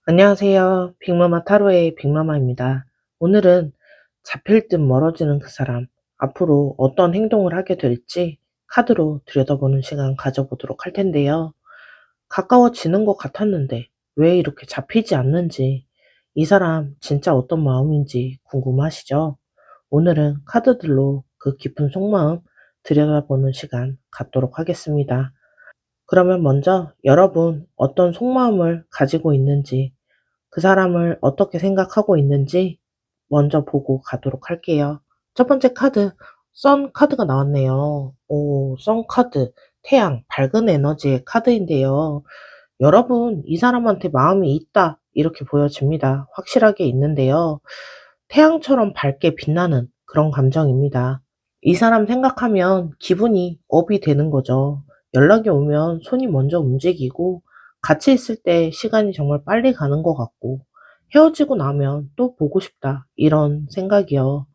안녕하세요. 빅마마 타로의 빅마마입니다. 오늘은 잡힐 듯 멀어지는 그 사람, 앞으로 어떤 행동을 하게 될지 카드로 들여다보는 시간 가져보도록 할 텐데요. 가까워지는 것 같았는데 왜 이렇게 잡히지 않는지, 이 사람 진짜 어떤 마음인지 궁금하시죠? 오늘은 카드들로 그 깊은 속마음 들여다보는 시간 갖도록 하겠습니다. 그러면 먼저 여러분 어떤 속마음을 가지고 있는지, 그 사람을 어떻게 생각하고 있는지 먼저 보고 가도록 할게요. 첫 번째 카드, 선 카드가 나왔네요. 오, 선 카드, 태양, 밝은 에너지의 카드인데요. 여러분, 이 사람한테 마음이 있다, 이렇게 보여집니다. 확실하게 있는데요. 태양처럼 밝게 빛나는 그런 감정입니다. 이 사람 생각하면 기분이 업이 되는 거죠. 연락이 오면 손이 먼저 움직이고, 같이 있을 때 시간이 정말 빨리 가는 것 같고, 헤어지고 나면 또 보고 싶다, 이런 생각이요.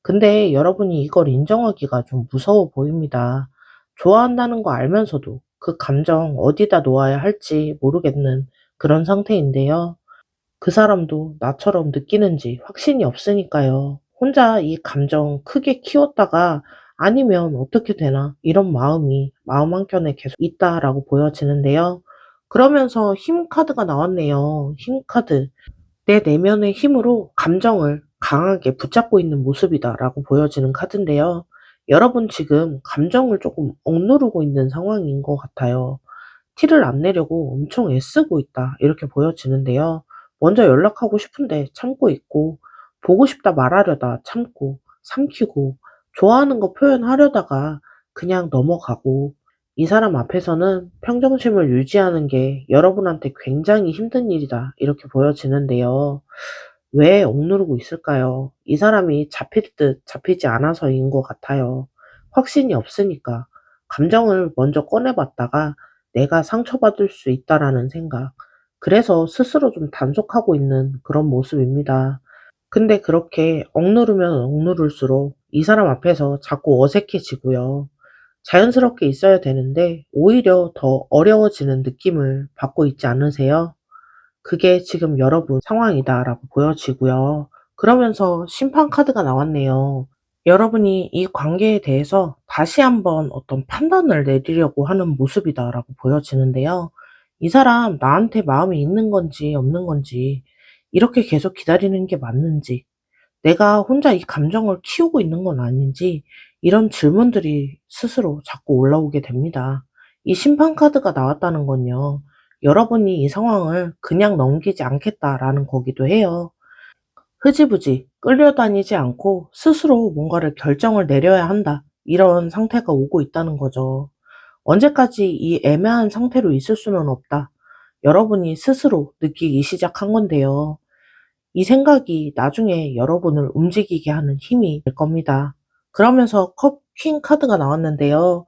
근데 여러분이 이걸 인정하기가 좀 무서워 보입니다. 좋아한다는 거 알면서도 그 감정 어디다 놓아야 할지 모르겠는 그런 상태인데요. 그 사람도 나처럼 느끼는지 확신이 없으니까요. 혼자 이 감정 크게 키웠다가 아니면 어떻게 되나 이런 마음이 마음 한켠에 계속 있다라고 보여지는데요. 그러면서 힘 카드가 나왔네요. 힘 카드. 내 내면의 힘으로 감정을 강하게 붙잡고 있는 모습이다라고 보여지는 카드인데요. 여러분 지금 감정을 조금 억누르고 있는 상황인 것 같아요. 티를 안 내려고 엄청 애쓰고 있다 이렇게 보여지는데요. 먼저 연락하고 싶은데 참고 있고, 보고 싶다 말하려다 참고 삼키고, 좋아하는 거 표현하려다가 그냥 넘어가고, 이 사람 앞에서는 평정심을 유지하는 게 여러분한테 굉장히 힘든 일이다 이렇게 보여지는데요. 왜 억누르고 있을까요? 이 사람이 잡힐 듯 잡히지 않아서인 것 같아요. 확신이 없으니까. 감정을 먼저 꺼내봤다가 내가 상처받을 수 있다라는 생각. 그래서 스스로 좀 단속하고 있는 그런 모습입니다. 근데 그렇게 억누르면 억누를수록 이 사람 앞에서 자꾸 어색해지고요. 자연스럽게 있어야 되는데 오히려 더 어려워지는 느낌을 받고 있지 않으세요? 그게 지금 여러분 상황이다라고 보여지고요. 그러면서 심판 카드가 나왔네요. 여러분이 이 관계에 대해서 다시 한번 어떤 판단을 내리려고 하는 모습이다라고 보여지는데요. 이 사람 나한테 마음이 있는 건지 없는 건지, 이렇게 계속 기다리는 게 맞는지, 내가 혼자 이 감정을 키우고 있는 건 아닌지, 이런 질문들이 스스로 자꾸 올라오게 됩니다. 이 심판 카드가 나왔다는 건요, 여러분이 이 상황을 그냥 넘기지 않겠다라는 거기도 해요. 흐지부지 끌려다니지 않고 스스로 뭔가를 결정을 내려야 한다, 이런 상태가 오고 있다는 거죠. 언제까지 이 애매한 상태로 있을 수는 없다, 여러분이 스스로 느끼기 시작한 건데요. 이 생각이 나중에 여러분을 움직이게 하는 힘이 될 겁니다. 그러면서 퀸 카드가 나왔는데요.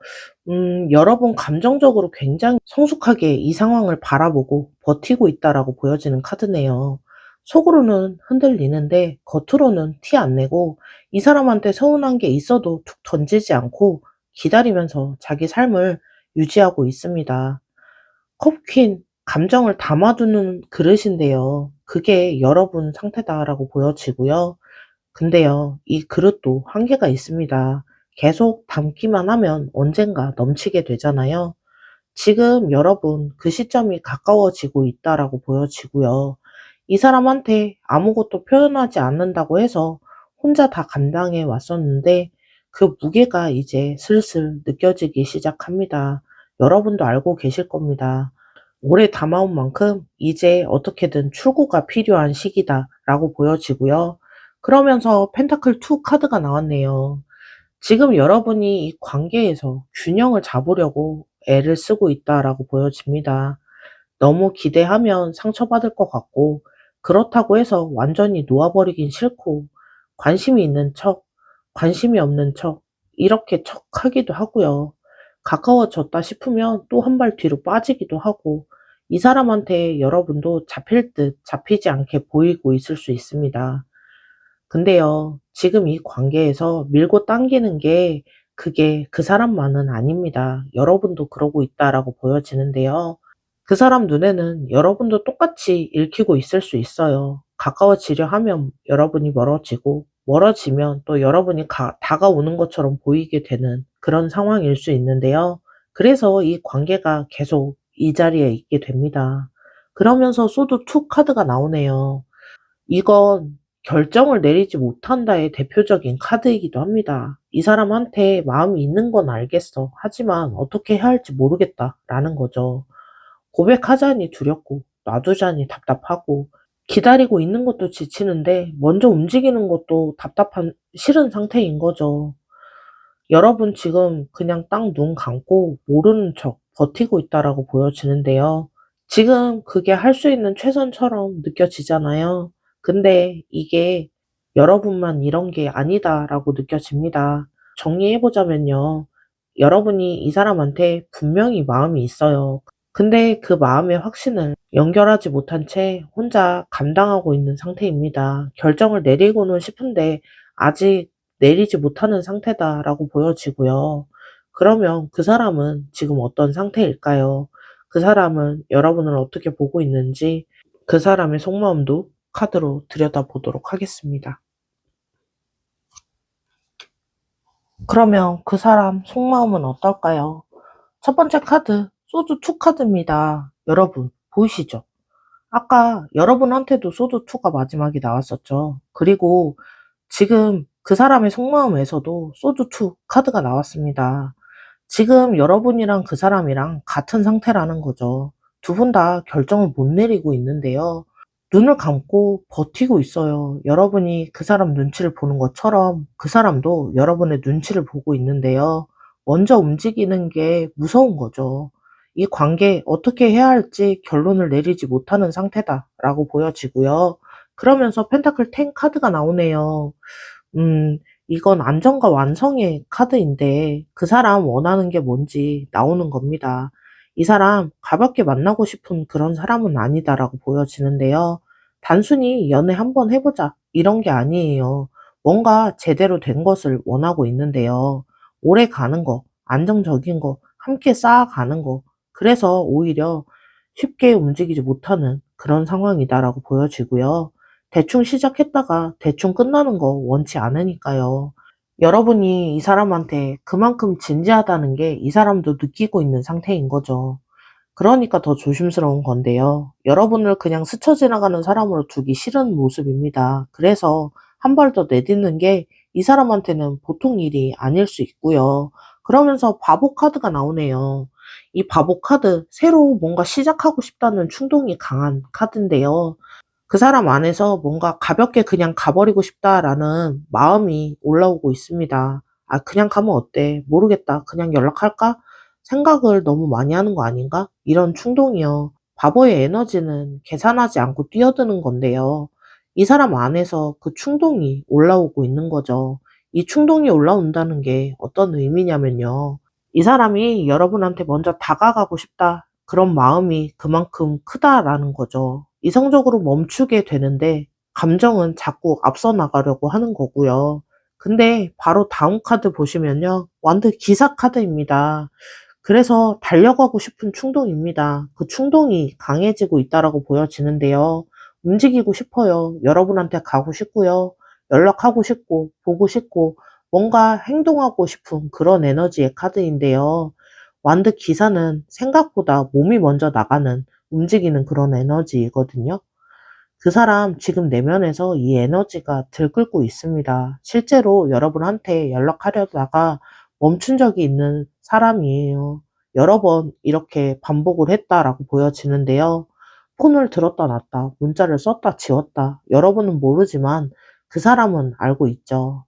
여러분 감정적으로 굉장히 성숙하게 이 상황을 바라보고 버티고 있다라고 보여지는 카드네요. 속으로는 흔들리는데 겉으로는 티 안 내고, 이 사람한테 서운한 게 있어도 툭 던지지 않고 기다리면서 자기 삶을 유지하고 있습니다. 컵퀸, 감정을 담아두는 그릇인데요. 그게 여러분 상태다라고 보여지고요. 근데요, 이 그릇도 한계가 있습니다. 계속 담기만 하면 언젠가 넘치게 되잖아요. 지금 여러분 그 시점이 가까워지고 있다라고 보여지고요. 이 사람한테 아무것도 표현하지 않는다고 해서 혼자 다 감당해 왔었는데, 그 무게가 이제 슬슬 느껴지기 시작합니다. 여러분도 알고 계실 겁니다. 오래 담아온 만큼 이제 어떻게든 출구가 필요한 시기다라고 보여지고요. 그러면서 펜타클 2 카드가 나왔네요. 지금 여러분이 이 관계에서 균형을 잡으려고 애를 쓰고 있다라고 보여집니다. 너무 기대하면 상처받을 것 같고, 그렇다고 해서 완전히 놓아버리긴 싫고, 관심이 있는 척, 관심이 없는 척, 이렇게 척하기도 하고요. 가까워졌다 싶으면 또 한 발 뒤로 빠지기도 하고, 이 사람한테 여러분도 잡힐 듯 잡히지 않게 보이고 있을 수 있습니다. 근데요, 지금 이 관계에서 밀고 당기는 게 그게 그 사람만은 아닙니다. 여러분도 그러고 있다라고 보여지는데요. 그 사람 눈에는 여러분도 똑같이 읽히고 있을 수 있어요. 가까워지려 하면 여러분이 멀어지고, 멀어지면 또 여러분이 다가오는 것처럼 보이게 되는 그런 상황일 수 있는데요. 그래서 이 관계가 계속 이 자리에 있게 됩니다. 그러면서 소드 2 카드가 나오네요. 이건 결정을 내리지 못한다의 대표적인 카드이기도 합니다. 이 사람한테 마음이 있는 건 알겠어, 하지만 어떻게 해야 할지 모르겠다 라는 거죠. 고백하자니 두렵고, 놔두자니 답답하고, 기다리고 있는 것도 지치는데 먼저 움직이는 것도 싫은 상태인 거죠. 여러분 지금 그냥 딱 눈 감고 모르는 척 버티고 있다라고 보여지는데요. 지금 그게 할 수 있는 최선처럼 느껴지잖아요. 근데 이게 여러분만 이런 게 아니다라고 느껴집니다. 정리해보자면요, 여러분이 이 사람한테 분명히 마음이 있어요. 근데 그 마음의 확신을 연결하지 못한 채 혼자 감당하고 있는 상태입니다. 결정을 내리고는 싶은데 아직 내리지 못하는 상태다라고 보여지고요. 그러면 그 사람은 지금 어떤 상태일까요? 그 사람은 여러분을 어떻게 보고 있는지, 그 사람의 속마음도 카드로 들여다보도록 하겠습니다. 그러면 그 사람 속마음은 어떨까요? 첫 번째 카드, 소드 2 카드입니다. 여러분, 보이시죠? 아까 여러분한테도 소드 2가 마지막에 나왔었죠. 그리고 지금 그 사람의 속마음에서도 소드 2 카드가 나왔습니다. 지금 여러분이랑 그 사람이랑 같은 상태라는 거죠. 두 분 다 결정을 못 내리고 있는데요. 눈을 감고 버티고 있어요. 여러분이 그 사람 눈치를 보는 것처럼 그 사람도 여러분의 눈치를 보고 있는데요. 먼저 움직이는 게 무서운 거죠. 이 관계 어떻게 해야 할지 결론을 내리지 못하는 상태다라고 보여지고요. 그러면서 펜타클 10 카드가 나오네요. 음, 이건 안정과 완성의 카드인데 그 사람 원하는 게 뭔지 나오는 겁니다. 이 사람 가볍게 만나고 싶은 그런 사람은 아니다라고 보여지는데요. 단순히 연애 한번 해보자 이런 게 아니에요. 뭔가 제대로 된 것을 원하고 있는데요. 오래 가는 거, 안정적인 거, 함께 쌓아가는 거. 그래서 오히려 쉽게 움직이지 못하는 그런 상황이다라고 보여지고요. 대충 시작했다가 대충 끝나는 거 원치 않으니까요. 여러분이 이 사람한테 그만큼 진지하다는 게 이 사람도 느끼고 있는 상태인 거죠. 그러니까 더 조심스러운 건데요. 여러분을 그냥 스쳐 지나가는 사람으로 두기 싫은 모습입니다. 그래서 한 발 더 내딛는 게 이 사람한테는 보통 일이 아닐 수 있고요. 그러면서 바보 카드가 나오네요. 이 바보 카드, 새로 뭔가 시작하고 싶다는 충동이 강한 카드인데요. 그 사람 안에서 뭔가 가볍게 그냥 가버리고 싶다라는 마음이 올라오고 있습니다. 아, 그냥 가면 어때? 모르겠다. 그냥 연락할까? 생각을 너무 많이 하는 거 아닌가? 이런 충동이요. 바보의 에너지는 계산하지 않고 뛰어드는 건데요. 이 사람 안에서 그 충동이 올라오고 있는 거죠. 이 충동이 올라온다는 게 어떤 의미냐면요. 이 사람이 여러분한테 먼저 다가가고 싶다. 그런 마음이 그만큼 크다라는 거죠. 이성적으로 멈추게 되는데 감정은 자꾸 앞서 나가려고 하는 거고요. 근데 바로 다음 카드 보시면요. 완전 기사 카드입니다. 그래서 달려가고 싶은 충동입니다. 그 충동이 강해지고 있다라고 보여지는데요. 움직이고 싶어요. 여러분한테 가고 싶고요. 연락하고 싶고, 보고 싶고, 뭔가 행동하고 싶은 그런 에너지의 카드인데요. 완드 기사는 생각보다 몸이 먼저 나가는, 움직이는 그런 에너지이거든요. 그 사람 지금 내면에서 이 에너지가 들끓고 있습니다. 실제로 여러분한테 연락하려다가 멈춘 적이 있는 사람이에요. 여러 번 이렇게 반복을 했다라고 보여지는데요. 폰을 들었다 놨다, 문자를 썼다 지웠다. 여러분은 모르지만 그 사람은 알고 있죠.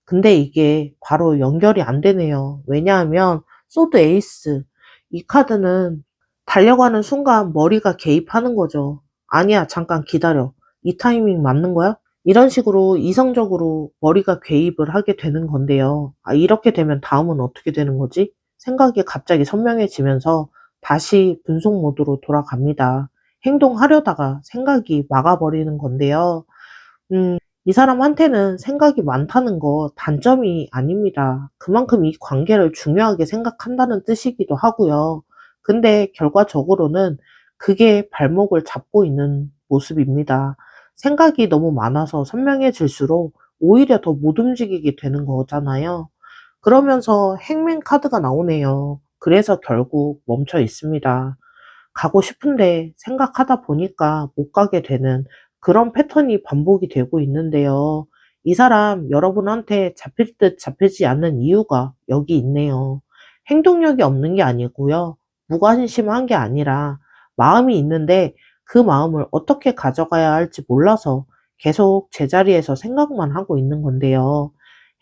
근데 이게 바로 연결이 안 되네요. 왜냐하면 소드 에이스, 이 카드는 달려가는 순간 머리가 개입하는 거죠. 아니야, 잠깐 기다려. 이 타이밍 맞는 거야? 이런 식으로 이성적으로 머리가 개입을 하게 되는 건데요. 아, 이렇게 되면 다음은 어떻게 되는 거지? 생각이 갑자기 선명해지면서 다시 분속 모드로 돌아갑니다. 행동하려다가 생각이 막아버리는 건데요. 이 사람한테는 생각이 많다는 거 단점이 아닙니다. 그만큼 이 관계를 중요하게 생각한다는 뜻이기도 하고요. 근데 결과적으로는 그게 발목을 잡고 있는 모습입니다. 생각이 너무 많아서 선명해질수록 오히려 더 못 움직이게 되는 거잖아요. 그러면서 행맨 카드가 나오네요. 그래서 결국 멈춰 있습니다. 가고 싶은데 생각하다 보니까 못 가게 되는 그런 패턴이 반복이 되고 있는데요. 이 사람 여러분한테 잡힐 듯 잡히지 않는 이유가 여기 있네요. 행동력이 없는 게 아니고요. 무관심한 게 아니라 마음이 있는데 그 마음을 어떻게 가져가야 할지 몰라서 계속 제자리에서 생각만 하고 있는 건데요.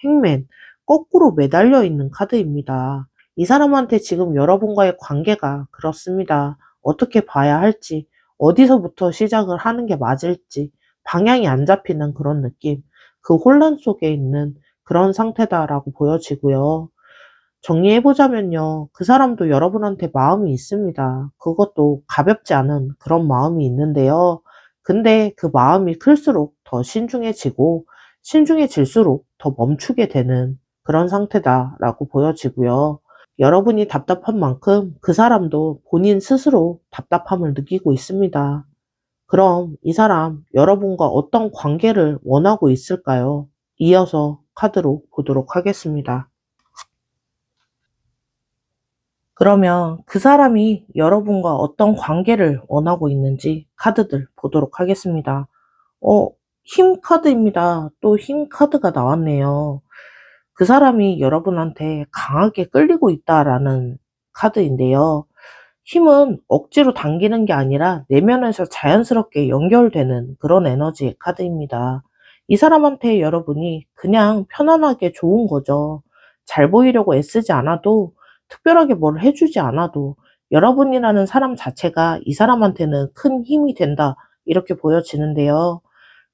행맨, 거꾸로 매달려 있는 카드입니다. 이 사람한테 지금 여러분과의 관계가 그렇습니다. 어떻게 봐야 할지, 어디서부터 시작을 하는 게 맞을지, 방향이 안 잡히는 그런 느낌, 그 혼란 속에 있는 그런 상태다라고 보여지고요. 정리해보자면요. 그 사람도 여러분한테 마음이 있습니다. 그것도 가볍지 않은 그런 마음이 있는데요. 근데 그 마음이 클수록 더 신중해지고, 신중해질수록 더 멈추게 되는 그런 상태다라고 보여지고요. 여러분이 답답한 만큼 그 사람도 본인 스스로 답답함을 느끼고 있습니다. 그럼 이 사람 여러분과 어떤 관계를 원하고 있을까요? 이어서 카드로 보도록 하겠습니다. 그러면 그 사람이 여러분과 어떤 관계를 원하고 있는지 카드들 보도록 하겠습니다. 어, 힘 카드입니다. 또 힘 카드가 나왔네요. 그 사람이 여러분한테 강하게 끌리고 있다라는 카드인데요. 힘은 억지로 당기는 게 아니라 내면에서 자연스럽게 연결되는 그런 에너지의 카드입니다. 이 사람한테 여러분이 그냥 편안하게 좋은 거죠. 잘 보이려고 애쓰지 않아도, 특별하게 뭘 해주지 않아도 여러분이라는 사람 자체가 이 사람한테는 큰 힘이 된다, 이렇게 보여지는데요.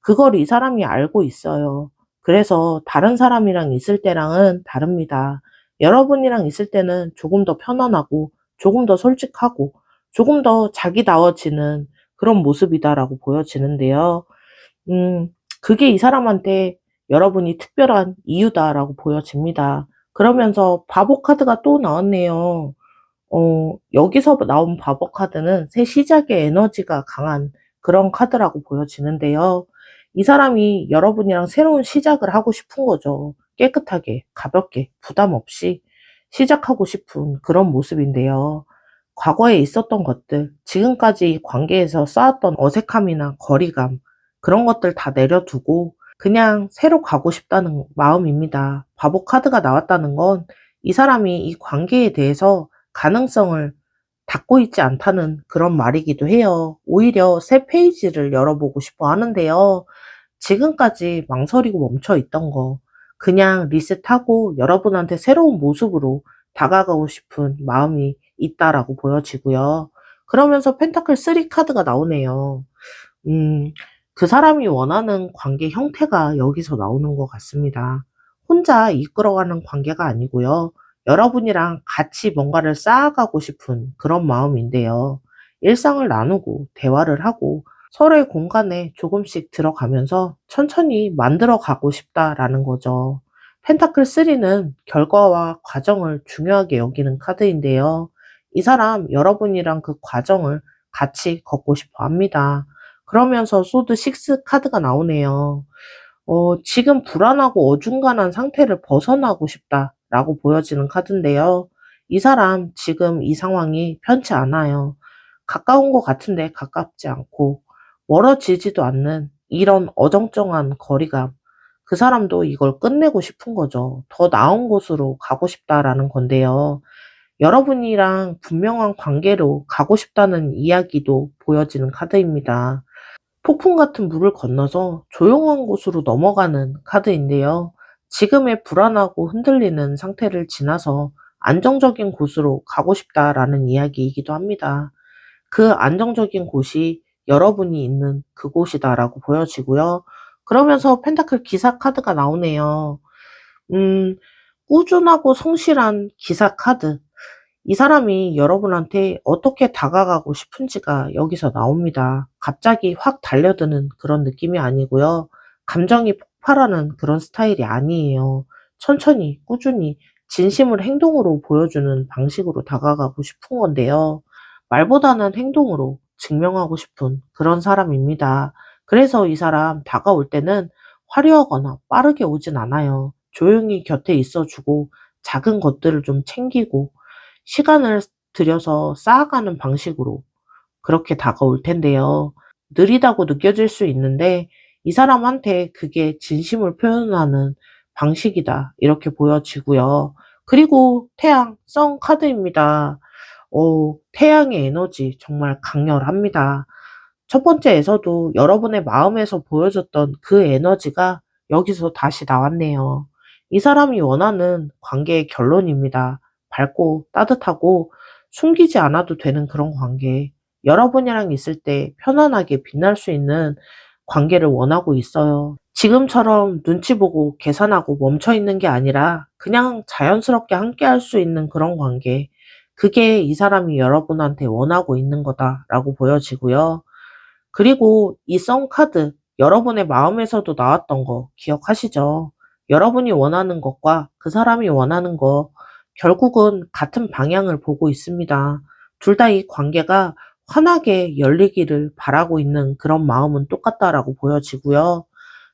그걸 이 사람이 알고 있어요. 그래서 다른 사람이랑 있을 때랑은 다릅니다. 여러분이랑 있을 때는 조금 더 편안하고 조금 더 솔직하고 조금 더 자기다워지는 그런 모습이다라고 보여지는데요. 음, 그게 이 사람한테 여러분이 특별한 이유다라고 보여집니다. 그러면서 바보 카드가 또 나왔네요. 여기서 나온 바보 카드는 새 시작의 에너지가 강한 그런 카드라고 보여지는데요. 이 사람이 여러분이랑 새로운 시작을 하고 싶은 거죠. 깨끗하게, 가볍게, 부담 없이 시작하고 싶은 그런 모습인데요. 과거에 있었던 것들, 지금까지 관계에서 쌓았던 어색함이나 거리감, 그런 것들 다 내려두고 그냥 새로 가고 싶다는 마음입니다. 바보 카드가 나왔다는 건 이 사람이 이 관계에 대해서 가능성을 닫고 있지 않다는 그런 말이기도 해요. 오히려 새 페이지를 열어보고 싶어 하는데요. 지금까지 망설이고 멈춰 있던 거 그냥 리셋하고 여러분한테 새로운 모습으로 다가가고 싶은 마음이 있다라고 보여지고요. 그러면서 펜타클 3 카드가 나오네요. 음, 그 사람이 원하는 관계 형태가 여기서 나오는 것 같습니다. 혼자 이끌어가는 관계가 아니고요. 여러분이랑 같이 뭔가를 쌓아가고 싶은 그런 마음인데요. 일상을 나누고 대화를 하고 서로의 공간에 조금씩 들어가면서 천천히 만들어 가고 싶다라는 거죠. 펜타클 3는 결과와 과정을 중요하게 여기는 카드인데요. 이 사람 여러분이랑 그 과정을 같이 걷고 싶어 합니다. 그러면서 소드 6 카드가 나오네요. 지금 불안하고 어중간한 상태를 벗어나고 싶다라고 보여지는 카드인데요. 이 사람 지금 이 상황이 편치 않아요. 가까운 것 같은데 가깝지 않고 멀어지지도 않는 이런 어정쩡한 거리감. 그 사람도 이걸 끝내고 싶은 거죠. 더 나은 곳으로 가고 싶다라는 건데요. 여러분이랑 분명한 관계로 가고 싶다는 이야기도 보여지는 카드입니다. 폭풍 같은 물을 건너서 조용한 곳으로 넘어가는 카드인데요. 지금의 불안하고 흔들리는 상태를 지나서 안정적인 곳으로 가고 싶다라는 이야기이기도 합니다. 그 안정적인 곳이 여러분이 있는 그곳이다라고 보여지고요. 그러면서 펜타클 기사 카드가 나오네요. 음, 꾸준하고 성실한 기사 카드. 이 사람이 여러분한테 어떻게 다가가고 싶은지가 여기서 나옵니다. 갑자기 확 달려드는 그런 느낌이 아니고요. 감정이 폭발하는 그런 스타일이 아니에요. 천천히, 꾸준히, 진심을 행동으로 보여주는 방식으로 다가가고 싶은 건데요. 말보다는 행동으로 증명하고 싶은 그런 사람입니다. 그래서 이 사람 다가올 때는 화려하거나 빠르게 오진 않아요. 조용히 곁에 있어주고 작은 것들을 좀 챙기고 시간을 들여서 쌓아가는 방식으로 그렇게 다가올 텐데요. 느리다고 느껴질 수 있는데 이 사람한테 그게 진심을 표현하는 방식이다, 이렇게 보여지고요. 그리고 태양, 성 카드입니다. 태양의 에너지 정말 강렬합니다. 첫 번째에서도 여러분의 마음에서 보여줬던 그 에너지가 여기서 다시 나왔네요. 이 사람이 원하는 관계의 결론입니다. 밝고 따뜻하고 숨기지 않아도 되는 그런 관계. 여러분이랑 있을 때 편안하게 빛날 수 있는 관계를 원하고 있어요. 지금처럼 눈치 보고 계산하고 멈춰 있는 게 아니라 그냥 자연스럽게 함께 할 수 있는 그런 관계. 그게 이 사람이 여러분한테 원하고 있는 거다라고 보여지고요. 그리고 이 썬카드, 여러분의 마음에서도 나왔던 거 기억하시죠? 여러분이 원하는 것과 그 사람이 원하는 거, 결국은 같은 방향을 보고 있습니다. 둘 다 이 관계가 환하게 열리기를 바라고 있는 그런 마음은 똑같다라고 보여지고요.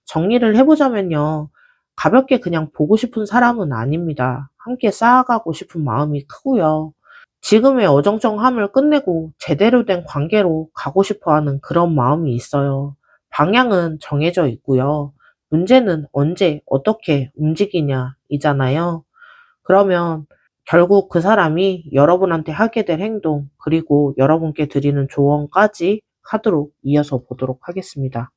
정리를 해보자면요. 가볍게 그냥 보고 싶은 사람은 아닙니다. 함께 쌓아가고 싶은 마음이 크고요. 지금의 어정쩡함을 끝내고 제대로 된 관계로 가고 싶어 하는 그런 마음이 있어요. 방향은 정해져 있고요. 문제는 언제 어떻게 움직이냐 이잖아요. 그러면 결국 그 사람이 여러분한테 하게 될 행동, 그리고 여러분께 드리는 조언까지 카드로 이어서 보도록 하겠습니다.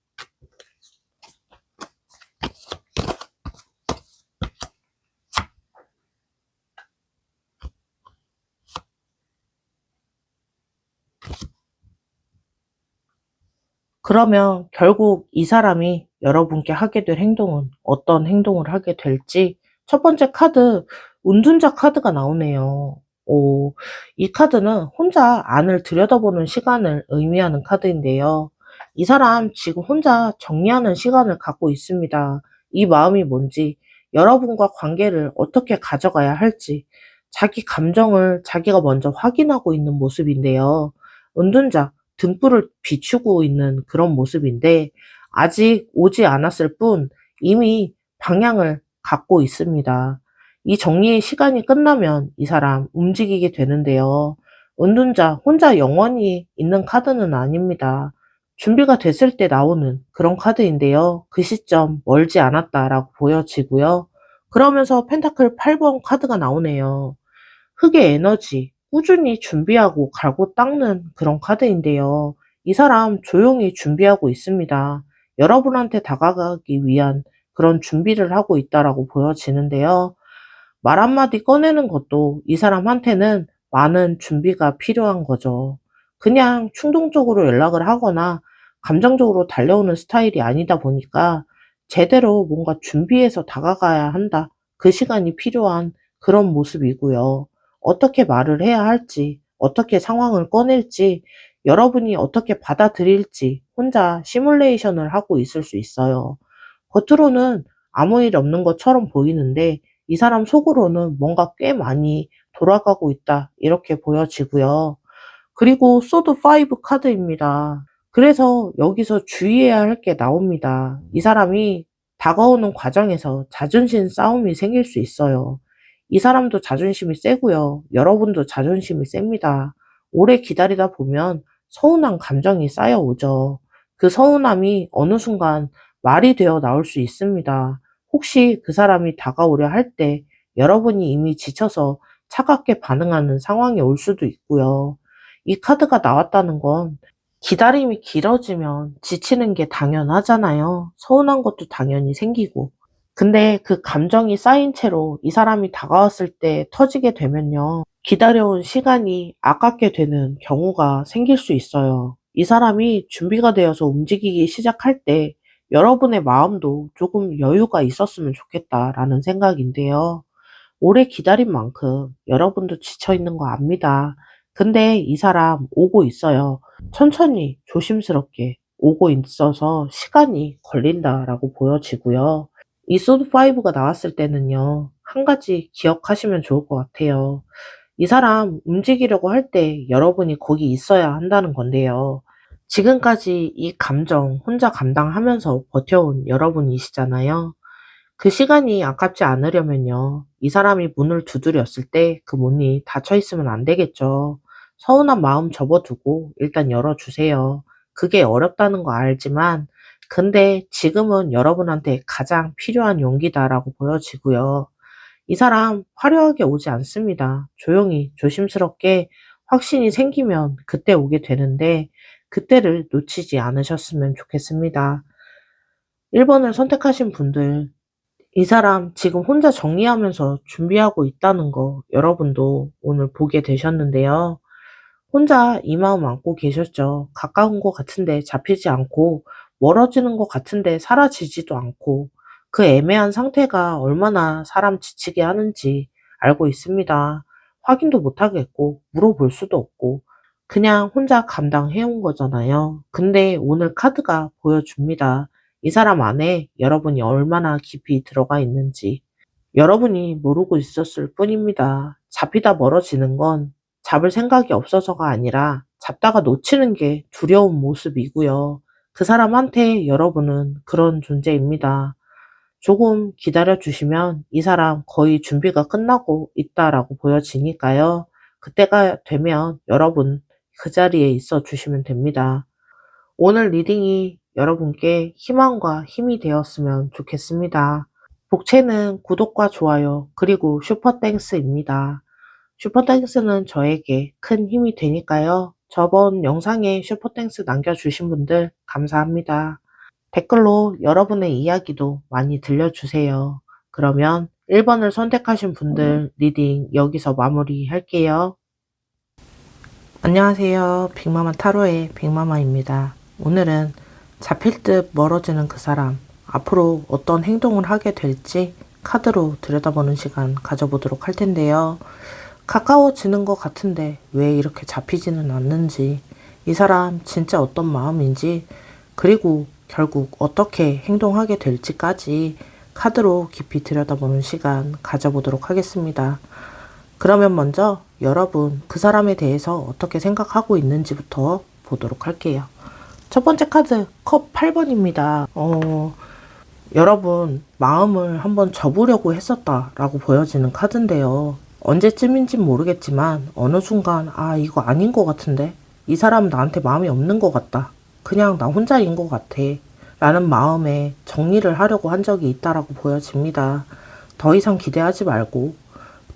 그러면 결국 이 사람이 여러분께 하게 될 행동은 어떤 행동을 하게 될지, 첫 번째 카드, 운둔자 카드가 나오네요. 이 카드는 혼자 안을 들여다보는 시간을 의미하는 카드인데요. 이 사람 지금 혼자 정리하는 시간을 갖고 있습니다. 이 마음이 뭔지, 여러분과 관계를 어떻게 가져가야 할지, 자기 감정을 자기가 먼저 확인하고 있는 모습인데요. 은둔자, 등불을 비추고 있는 그런 모습인데, 아직 오지 않았을 뿐 이미 방향을 갖고 있습니다. 이 정리의 시간이 끝나면 이 사람 움직이게 되는데요. 은둔자 혼자 영원히 있는 카드는 아닙니다. 준비가 됐을 때 나오는 그런 카드인데요. 그 시점 멀지 않았다라고 보여지고요. 그러면서 펜타클 8번 카드가 나오네요. 흑의 에너지, 꾸준히 준비하고 갈고 닦는 그런 카드인데요. 이 사람 조용히 준비하고 있습니다. 여러분한테 다가가기 위한 그런 준비를 하고 있다라고 보여지는데요. 말 한마디 꺼내는 것도 이 사람한테는 많은 준비가 필요한 거죠. 그냥 충동적으로 연락을 하거나 감정적으로 달려오는 스타일이 아니다 보니까 제대로 뭔가 준비해서 다가가야 한다. 그 시간이 필요한 그런 모습이고요. 어떻게 말을 해야 할지, 어떻게 상황을 꺼낼지, 여러분이 어떻게 받아들일지 혼자 시뮬레이션을 하고 있을 수 있어요. 겉으로는 아무 일 없는 것처럼 보이는데 이 사람 속으로는 뭔가 꽤 많이 돌아가고 있다, 이렇게 보여지고요. 그리고 소드 5 카드입니다. 그래서 여기서 주의해야 할 게 나옵니다. 이 사람이 다가오는 과정에서 자존심 싸움이 생길 수 있어요. 이 사람도 자존심이 세고요. 여러분도 자존심이 셉니다. 오래 기다리다 보면 서운한 감정이 쌓여오죠. 그 서운함이 어느 순간 말이 되어 나올 수 있습니다. 혹시 그 사람이 다가오려 할 때 여러분이 이미 지쳐서 차갑게 반응하는 상황이 올 수도 있고요. 이 카드가 나왔다는 건 기다림이 길어지면 지치는 게 당연하잖아요. 서운한 것도 당연히 생기고. 근데 그 감정이 쌓인 채로 이 사람이 다가왔을 때 터지게 되면요. 기다려온 시간이 아깝게 되는 경우가 생길 수 있어요. 이 사람이 준비가 되어서 움직이기 시작할 때 여러분의 마음도 조금 여유가 있었으면 좋겠다라는 생각인데요. 오래 기다린 만큼 여러분도 지쳐 있는 거 압니다. 근데 이 사람 오고 있어요. 천천히 조심스럽게 오고 있어서 시간이 걸린다라고 보여지고요. 이 소드 5가 나왔을 때는요. 한 가지 기억하시면 좋을 것 같아요. 이 사람 움직이려고 할 때 여러분이 거기 있어야 한다는 건데요. 지금까지 이 감정 혼자 감당하면서 버텨온 여러분이시잖아요. 그 시간이 아깝지 않으려면요. 이 사람이 문을 두드렸을 때 그 문이 닫혀 있으면 안 되겠죠. 서운한 마음 접어두고 일단 열어주세요. 그게 어렵다는 거 알지만, 근데 지금은 여러분한테 가장 필요한 용기다라고 보여지고요. 이 사람 화려하게 오지 않습니다. 조용히 조심스럽게 확신이 생기면 그때 오게 되는데, 그때를 놓치지 않으셨으면 좋겠습니다. 1번을 선택하신 분들, 이 사람 지금 혼자 정리하면서 준비하고 있다는 거 여러분도 오늘 보게 되셨는데요. 혼자 이 마음 안고 계셨죠. 가까운 것 같은데 잡히지 않고, 멀어지는 것 같은데 사라지지도 않고, 그 애매한 상태가 얼마나 사람 지치게 하는지 알고 있습니다. 확인도 못 하겠고 물어볼 수도 없고 그냥 혼자 감당해온 거잖아요. 근데 오늘 카드가 보여줍니다. 이 사람 안에 여러분이 얼마나 깊이 들어가 있는지 여러분이 모르고 있었을 뿐입니다. 잡히다 멀어지는 건 잡을 생각이 없어서가 아니라 잡다가 놓치는 게 두려운 모습이고요. 그 사람한테 여러분은 그런 존재입니다. 조금 기다려 주시면 이 사람 거의 준비가 끝나고 있다라고 보여지니까요. 그때가 되면 여러분 그 자리에 있어 주시면 됩니다. 오늘 리딩이 여러분께 희망과 힘이 되었으면 좋겠습니다. 복채는 구독과 좋아요, 그리고 슈퍼땡스입니다. 슈퍼땡스는 저에게 큰 힘이 되니까요. 저번 영상에 슈퍼땡스 남겨주신 분들 감사합니다. 댓글로 여러분의 이야기도 많이 들려주세요. 그러면 1번을 선택하신 분들 리딩 여기서 마무리할게요. 안녕하세요. 빅마마 타로의 빅마마입니다. 오늘은 잡힐 듯 멀어지는 그 사람, 앞으로 어떤 행동을 하게 될지 카드로 들여다보는 시간 가져보도록 할 텐데요. 가까워지는 것 같은데 왜 이렇게 잡히지는 않는지, 이 사람 진짜 어떤 마음인지, 그리고 결국 어떻게 행동하게 될지까지 카드로 깊이 들여다보는 시간 가져보도록 하겠습니다. 그러면 먼저 여러분 그 사람에 대해서 어떻게 생각하고 있는지부터 보도록 할게요. 첫 번째 카드 컵 8번입니다. 여러분 마음을 한번 접으려고 했었다라고 보여지는 카드인데요. 언제쯤인진 모르겠지만 어느 순간 이거 아닌 것 같은데, 이 사람 나한테 마음이 없는 것 같다, 그냥 나 혼자인 것 같아 라는 마음에 정리를 하려고 한 적이 있다라고 보여집니다. 더 이상 기대하지 말고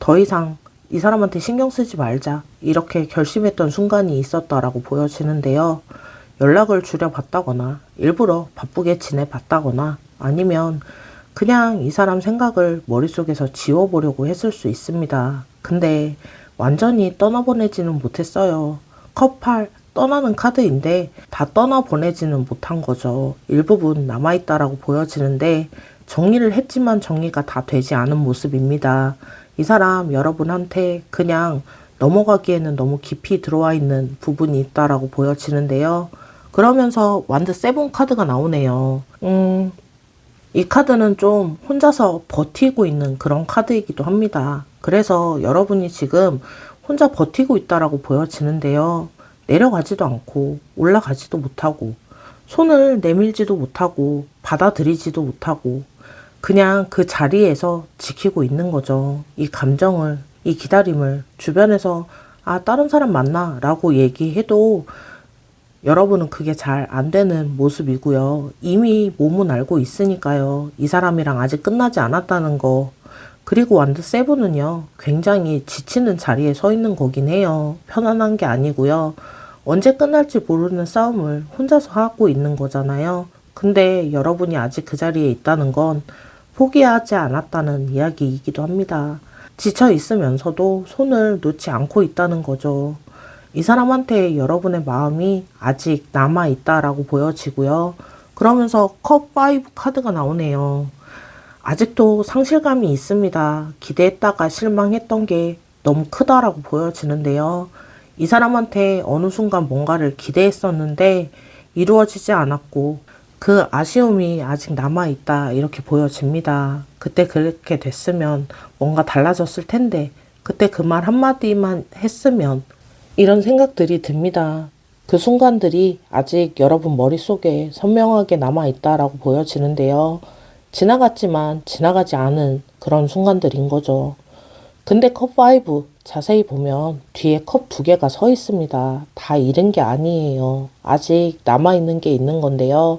더 이상 이 사람한테 신경 쓰지 말자, 이렇게 결심했던 순간이 있었다라고 보여지는데요. 연락을 줄여봤다거나 일부러 바쁘게 지내봤다거나 아니면 그냥 이 사람 생각을 머릿속에서 지워보려고 했을 수 있습니다. 근데 완전히 떠나보내지는 못했어요. 컵 8, 떠나는 카드인데 다 떠나보내지는 못한 거죠. 일부분 남아있다라고 보여지는데 정리를 했지만 정리가 다 되지 않은 모습입니다. 이 사람 여러분한테 그냥 넘어가기에는 너무 깊이 들어와 있는 부분이 있다라고 보여지는데요. 그러면서 완드 세븐 카드가 나오네요. 이 카드는 좀 혼자서 버티고 있는 그런 카드이기도 합니다. 그래서 여러분이 지금 혼자 버티고 있다라고 보여지는데요. 내려가지도 않고 올라가지도 못하고 손을 내밀지도 못하고 받아들이지도 못하고 그냥 그 자리에서 지키고 있는 거죠. 이 감정을, 이 기다림을 주변에서 다른 사람 만나 라고 얘기해도 여러분은 그게 잘 안 되는 모습이고요. 이미 몸은 알고 있으니까요. 이 사람이랑 아직 끝나지 않았다는 거. 그리고 완드 세븐은요, 굉장히 지치는 자리에 서 있는 거긴 해요. 편안한 게 아니고요. 언제 끝날지 모르는 싸움을 혼자서 하고 있는 거잖아요. 근데 여러분이 아직 그 자리에 있다는 건 포기하지 않았다는 이야기이기도 합니다. 지쳐 있으면서도 손을 놓지 않고 있다는 거죠. 이 사람한테 여러분의 마음이 아직 남아있다라고 보여지고요. 그러면서 컵 5 카드가 나오네요. 아직도 상실감이 있습니다. 기대했다가 실망했던 게 너무 크다라고 보여지는데요. 이 사람한테 어느 순간 뭔가를 기대했었는데 이루어지지 않았고 그 아쉬움이 아직 남아있다, 이렇게 보여집니다. 그때 그렇게 됐으면 뭔가 달라졌을 텐데, 그때 그 말 한마디만 했으면, 이런 생각들이 듭니다. 그 순간들이 아직 여러분 머릿속에 선명하게 남아있다라고 보여지는데요. 지나갔지만 지나가지 않은 그런 순간들인 거죠. 근데 컵 5 자세히 보면 뒤에 컵 2개가 서 있습니다. 다 잃은 게 아니에요. 아직 남아있는 게 있는 건데요.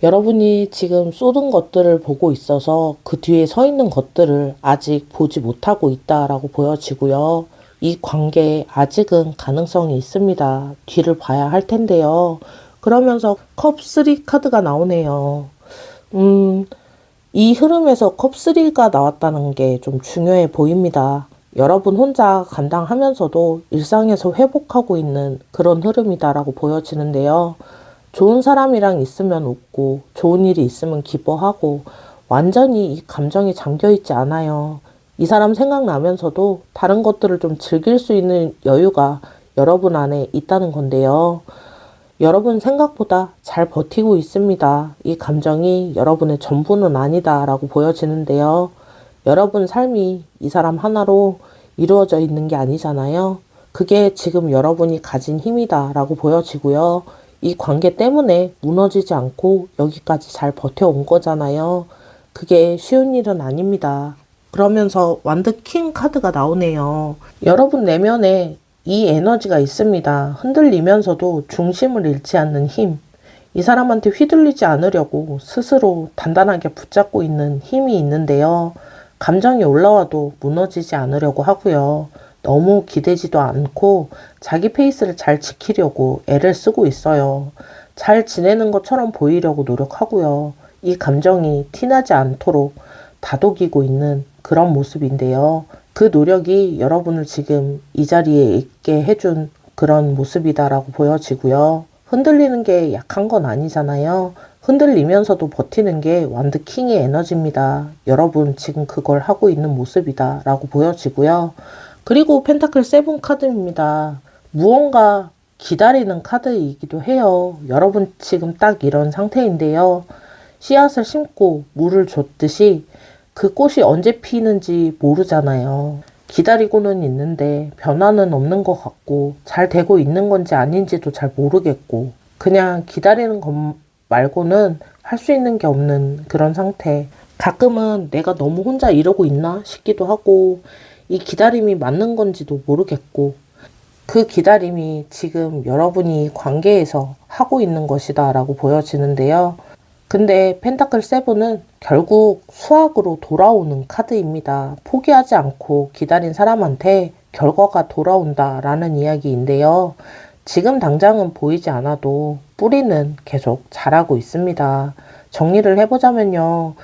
여러분이 지금 쏟은 것들을 보고 있어서 그 뒤에 서 있는 것들을 아직 보지 못하고 있다라고 보여지고요. 이 관계에 아직은 가능성이 있습니다. 뒤를 봐야 할 텐데요. 그러면서 컵 3 카드가 나오네요. 이 흐름에서 컵 3가 나왔다는 게 좀 중요해 보입니다. 여러분 혼자 감당하면서도 일상에서 회복하고 있는 그런 흐름이다라고 보여지는데요. 좋은 사람이랑 있으면 웃고 좋은 일이 있으면 기뻐하고 완전히 이 감정에 잠겨있지 않아요. 이 사람 생각나면서도 다른 것들을 좀 즐길 수 있는 여유가 여러분 안에 있다는 건데요. 여러분 생각보다 잘 버티고 있습니다. 이 감정이 여러분의 전부는 아니다라고 보여지는데요. 여러분 삶이 이 사람 하나로 이루어져 있는 게 아니잖아요. 그게 지금 여러분이 가진 힘이다라고 보여지고요. 이 관계 때문에 무너지지 않고 여기까지 잘 버텨온 거잖아요. 그게 쉬운 일은 아닙니다. 그러면서 완드 킹 카드가 나오네요. 여러분 내면에 이 에너지가 있습니다. 흔들리면서도 중심을 잃지 않는 힘. 이 사람한테 휘둘리지 않으려고 스스로 단단하게 붙잡고 있는 힘이 있는데요. 감정이 올라와도 무너지지 않으려고 하고요. 너무 기대지도 않고 자기 페이스를 잘 지키려고 애를 쓰고 있어요. 잘 지내는 것처럼 보이려고 노력하고요. 이 감정이 티나지 않도록 다독이고 있는 그런 모습인데요. 그 노력이 여러분을 지금 이 자리에 있게 해준 그런 모습이다라고 보여지고요. 흔들리는 게 약한 건 아니잖아요. 흔들리면서도 버티는 게 완드킹의 에너지입니다. 여러분 지금 그걸 하고 있는 모습이다 라고 보여지고요. 그리고 펜타클 세븐 카드입니다. 무언가 기다리는 카드이기도 해요. 여러분 지금 딱 이런 상태인데요. 씨앗을 심고 물을 줬듯이 그 꽃이 언제 피는지 모르잖아요. 기다리고는 있는데 변화는 없는 것 같고 잘 되고 있는 건지 아닌지도 잘 모르겠고 그냥 기다리는 것 말고는 할 수 있는 게 없는 그런 상태. 가끔은 내가 너무 혼자 이러고 있나 싶기도 하고 이 기다림이 맞는 건지도 모르겠고 그 기다림이 지금 여러분이 관계에서 하고 있는 것이다 라고 보여지는데요. 근데 펜타클 세븐은 결국 수학으로 돌아오는 카드입니다. 포기하지 않고 기다린 사람한테 결과가 돌아온다 라는 이야기인데요. 지금 당장은 보이지 않아도 뿌리는 계속 자라고 있습니다. 정리를 해보자면요.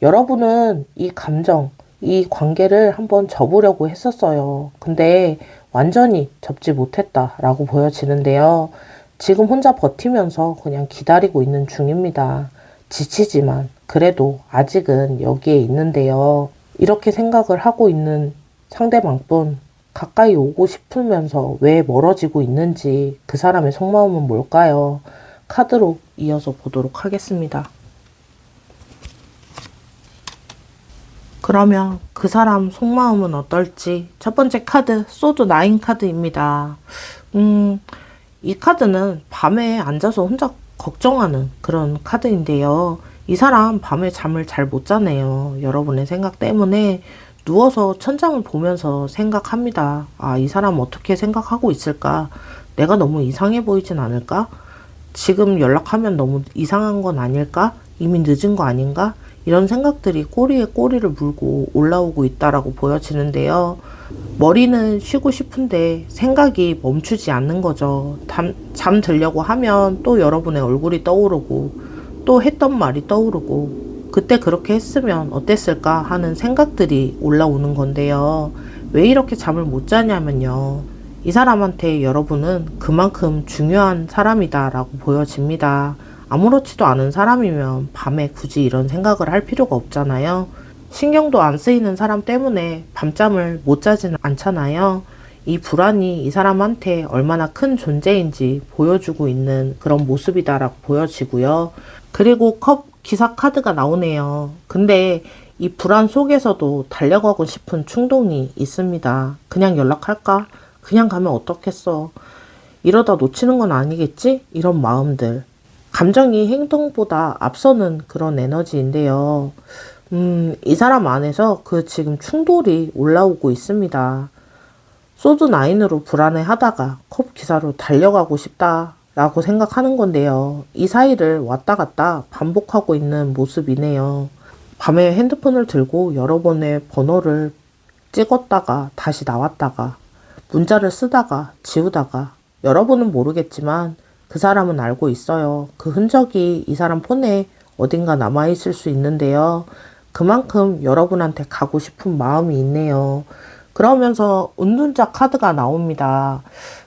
여러분은 이 감정, 이 관계를 한번 접으려고 했었어요. 근데 완전히 접지 못했다라고 보여지는데요. 지금 혼자 버티면서 그냥 기다리고 있는 중입니다. 지치지만 그래도 아직은 여기에 있는데요. 이렇게 생각을 하고 있는 상대방분 가까이 오고 싶으면서 왜 멀어지고 있는지 그 사람의 속마음은 뭘까요? 카드로 이어서 보도록 하겠습니다. 그러면 그 사람 속마음은 어떨지 첫 번째 카드 소드 9 카드입니다. 이 카드는 밤에 앉아서 혼자 걱정하는 그런 카드인데요. 이 사람 밤에 잠을 잘 못 자네요. 여러분의 생각 때문에 누워서 천장을 보면서 생각합니다. 아, 이 사람 어떻게 생각하고 있을까? 내가 너무 이상해 보이진 않을까? 지금 연락하면 너무 이상한 건 아닐까? 이미 늦은 거 아닌가? 이런 생각들이 꼬리에 꼬리를 물고 올라오고 있다라고 보여지는데요. 머리는 쉬고 싶은데 생각이 멈추지 않는 거죠. 잠 들려고 하면 또 여러분의 얼굴이 떠오르고 또 했던 말이 떠오르고 그때 그렇게 했으면 어땠을까 하는 생각들이 올라오는 건데요. 왜 이렇게 잠을 못 자냐면요. 이 사람한테 여러분은 그만큼 중요한 사람이다라고 보여집니다. 아무렇지도 않은 사람이면 밤에 굳이 이런 생각을 할 필요가 없잖아요. 신경도 안 쓰이는 사람 때문에 밤잠을 못 자지는 않잖아요. 이 불안이 이 사람한테 얼마나 큰 존재인지 보여주고 있는 그런 모습이다라고 보여지고요. 그리고 컵 기사 카드가 나오네요. 근데 이 불안 속에서도 달려가고 싶은 충동이 있습니다. 그냥 연락할까? 그냥 가면 어떻겠어? 이러다 놓치는 건 아니겠지? 이런 마음들. 감정이 행동보다 앞서는 그런 에너지인데요. 이 사람 안에서 그 지금 충돌이 올라오고 있습니다. 소드 9으로 불안해 하다가 컵 기사로 달려가고 싶다라고 생각하는 건데요. 이 사이를 왔다 갔다 반복하고 있는 모습이네요. 밤에 핸드폰을 들고 여러 번의 번호를 찍었다가 다시 나왔다가 문자를 쓰다가 지우다가 여러분은 모르겠지만 그 사람은 알고 있어요. 그 흔적이 이 사람 폰에 어딘가 남아있을 수 있는데요. 그만큼 여러분한테 가고 싶은 마음이 있네요. 그러면서 은둔자 카드가 나옵니다.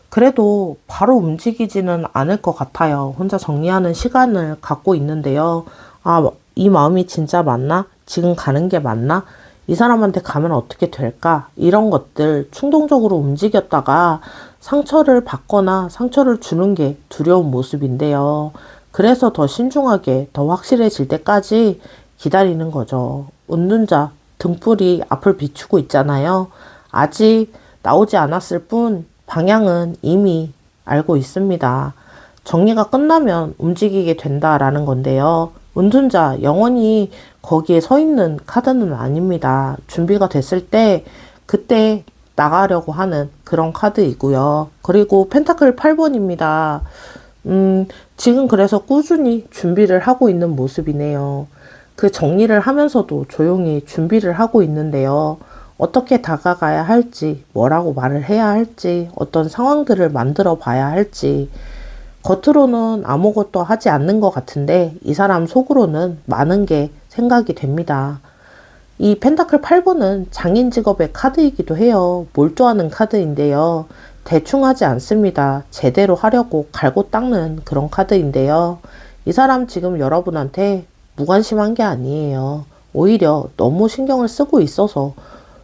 그래도 바로 움직이지는 않을 것 같아요. 혼자 정리하는 시간을 갖고 있는데요. 아, 이 마음이 진짜 맞나? 지금 가는 게 맞나? 이 사람한테 가면 어떻게 될까? 이런 것들 충동적으로 움직였다가 상처를 받거나 상처를 주는 게 두려운 모습인데요. 그래서 더 신중하게 더 확실해질 때까지 기다리는 거죠. 은둔자 등불이 앞을 비추고 있잖아요. 아직 나오지 않았을 뿐 방향은 이미 알고 있습니다. 정리가 끝나면 움직이게 된다라는 건데요. 은둔자 영원히 거기에 서 있는 카드는 아닙니다. 준비가 됐을 때 그때 나가려고 하는 그런 카드이고요. 그리고 펜타클 8번입니다. 지금 그래서 꾸준히 준비를 하고 있는 모습이네요. 그 정리를 하면서도 조용히 준비를 하고 있는데요. 어떻게 다가가야 할지, 뭐라고 말을 해야 할지, 어떤 상황들을 만들어 봐야 할지, 겉으로는 아무것도 하지 않는 것 같은데 이 사람 속으로는 많은 게 생각이 됩니다. 이 펜타클 8번은 장인 직업의 카드이기도 해요. 몰두하는 카드인데요. 대충 하지 않습니다. 제대로 하려고 갈고 닦는 그런 카드인데요. 이 사람 지금 여러분한테 무관심한 게 아니에요. 오히려 너무 신경을 쓰고 있어서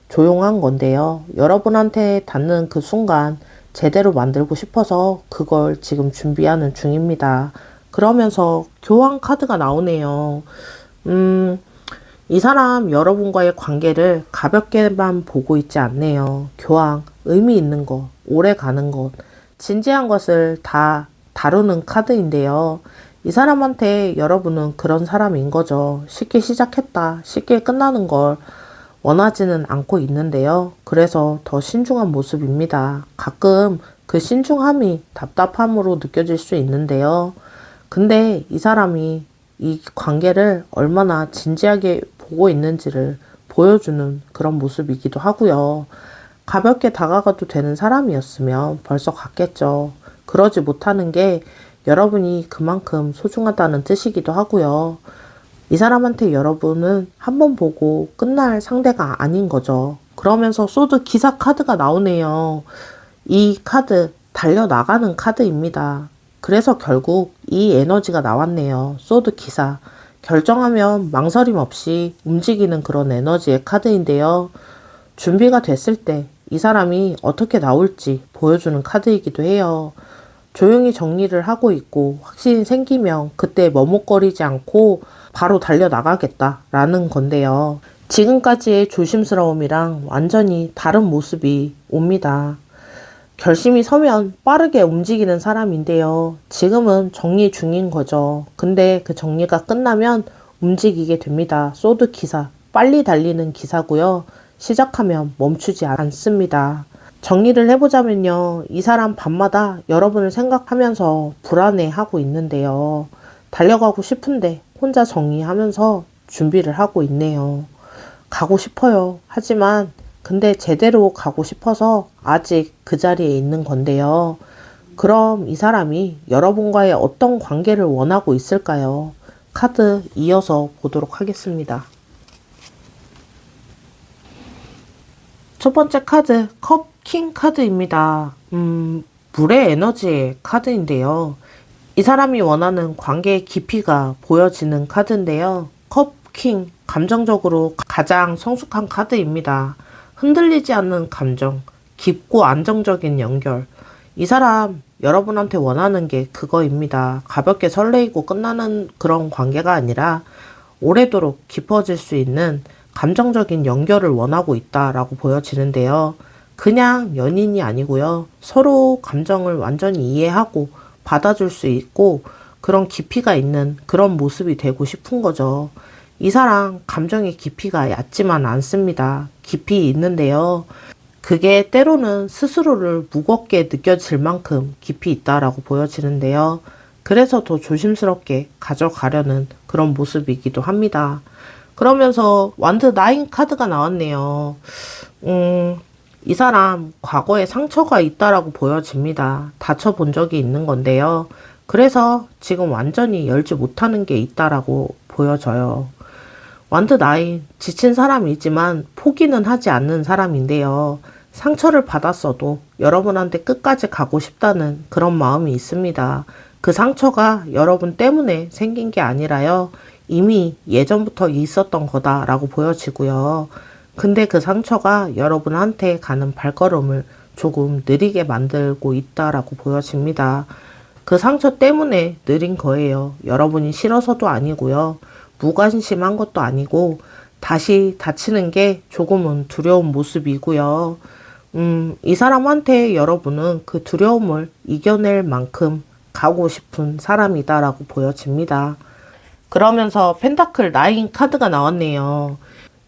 조용한 건데요. 여러분한테 닿는 그 순간 제대로 만들고 싶어서 그걸 지금 준비하는 중입니다. 그러면서 교환 카드가 나오네요. 이 사람 여러분과의 관계를 가볍게만 보고 있지 않네요. 교황, 의미 있는 것, 오래 가는 것, 진지한 것을 다 다루는 카드인데요. 이 사람한테 여러분은 그런 사람인 거죠. 쉽게 시작했다, 쉽게 끝나는 걸 원하지는 않고 있는데요. 그래서 더 신중한 모습입니다. 가끔 그 신중함이 답답함으로 느껴질 수 있는데요. 근데 이 사람이 이 관계를 얼마나 진지하게 보고 있는지를 보여주는 그런 모습이기도 하고요. 가볍게 다가가도 되는 사람이었으면 벌써 갔겠죠. 그러지 못하는 게 여러분이 그만큼 소중하다는 뜻이기도 하고요. 이 사람한테 여러분은 한 번 보고 끝날 상대가 아닌 거죠. 그러면서 소드 기사 카드가 나오네요. 이 카드 달려나가는 카드입니다. 그래서 결국 이 에너지가 나왔네요. 소드 기사. 결정하면 망설임 없이 움직이는 그런 에너지의 카드인데요. 준비가 됐을 때 이 사람이 어떻게 나올지 보여주는 카드이기도 해요. 조용히 정리를 하고 있고 확신이 생기면 그때 머뭇거리지 않고 바로 달려나가겠다라는 건데요. 지금까지의 조심스러움이랑 완전히 다른 모습이 옵니다. 결심이 서면 빠르게 움직이는 사람인데요. 지금은 정리 중인 거죠. 근데 그 정리가 끝나면 움직이게 됩니다. 소드 기사, 빨리 달리는 기사고요. 시작하면 멈추지 않습니다. 정리를 해보자면요. 이 사람 밤마다 여러분을 생각하면서 불안해하고 있는데요. 달려가고 싶은데 혼자 정리하면서 준비를 하고 있네요. 가고 싶어요. 하지만 근데 제대로 가고 싶어서 아직 그 자리에 있는 건데요. 그럼 이 사람이 여러분과의 어떤 관계를 원하고 있을까요? 카드 이어서 보도록 하겠습니다. 첫 번째 카드, 컵 킹 카드입니다. 물의 에너지의 카드인데요. 이 사람이 원하는 관계의 깊이가 보여지는 카드인데요. 컵 킹, 감정적으로 가장 성숙한 카드입니다. 흔들리지 않는 감정, 깊고 안정적인 연결. 이 사람 여러분한테 원하는 게 그거입니다. 가볍게 설레이고 끝나는 그런 관계가 아니라 오래도록 깊어질 수 있는 감정적인 연결을 원하고 있다라고 보여지는데요. 그냥 연인이 아니고요. 서로 감정을 완전히 이해하고 받아줄 수 있고 그런 깊이가 있는 그런 모습이 되고 싶은 거죠. 이 사람 감정의 깊이가 얕지만 않습니다. 깊이 있는데요. 그게 때로는 스스로를 무겁게 느껴질 만큼 깊이 있다라고 보여지는데요. 그래서 더 조심스럽게 가져가려는 그런 모습이기도 합니다. 그러면서 완드 나인 카드가 나왔네요. 이 사람 과거에 상처가 있다라고 보여집니다. 다쳐본 적이 있는 건데요. 그래서 지금 완전히 열지 못하는 게 있다라고 보여져요. 완드 나인, 지친 사람이지만 포기는 하지 않는 사람인데요. 상처를 받았어도 여러분한테 끝까지 가고 싶다는 그런 마음이 있습니다. 그 상처가 여러분 때문에 생긴 게 아니라요. 이미 예전부터 있었던 거다라고 보여지고요. 근데 그 상처가 여러분한테 가는 발걸음을 조금 느리게 만들고 있다라고 보여집니다. 그 상처 때문에 느린 거예요. 여러분이 싫어서도 아니고요. 무관심한 것도 아니고 다시 다치는 게 조금은 두려운 모습이고요. 이 사람한테 여러분은 그 두려움을 이겨낼 만큼 가고 싶은 사람이다라고 보여집니다. 그러면서 펜타클 9 카드가 나왔네요.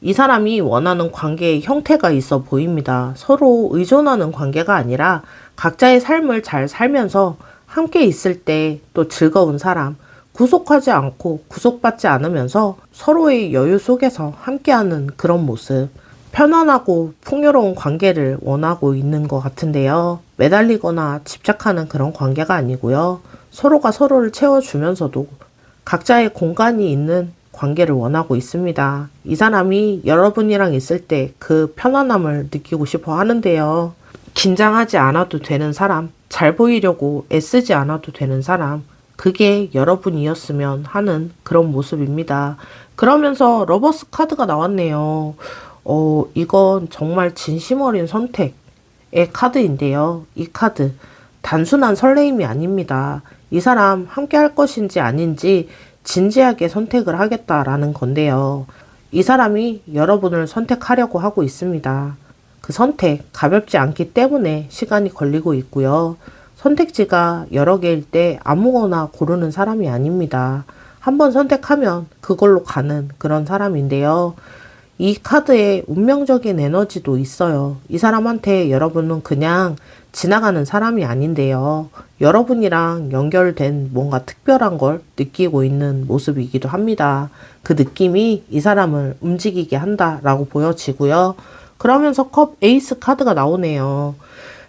이 사람이 원하는 관계의 형태가 있어 보입니다. 서로 의존하는 관계가 아니라 각자의 삶을 잘 살면서 함께 있을 때 또 즐거운 사람, 구속하지 않고 구속받지 않으면서 서로의 여유 속에서 함께하는 그런 모습, 편안하고 풍요로운 관계를 원하고 있는 것 같은데요. 매달리거나 집착하는 그런 관계가 아니고요. 서로가 서로를 채워주면서도 각자의 공간이 있는 관계를 원하고 있습니다. 이 사람이 여러분이랑 있을 때 그 편안함을 느끼고 싶어 하는데요. 긴장하지 않아도 되는 사람, 잘 보이려고 애쓰지 않아도 되는 사람, 그게 여러분이었으면 하는 그런 모습입니다. 그러면서 러버스 카드가 나왔네요. 이건 정말 진심 어린 선택의 카드인데요. 이 카드, 단순한 설레임이 아닙니다. 이 사람 함께 할 것인지 아닌지 진지하게 선택을 하겠다라는 건데요. 이 사람이 여러분을 선택하려고 하고 있습니다. 그 선택, 가볍지 않기 때문에 시간이 걸리고 있고요. 선택지가 여러 개일 때 아무거나 고르는 사람이 아닙니다. 한번 선택하면 그걸로 가는 그런 사람인데요. 이 카드에 운명적인 에너지도 있어요. 이 사람한테 여러분은 그냥 지나가는 사람이 아닌데요. 여러분이랑 연결된 뭔가 특별한 걸 느끼고 있는 모습이기도 합니다. 그 느낌이 이 사람을 움직이게 한다라고 보여지고요. 그러면서 컵 에이스 카드가 나오네요.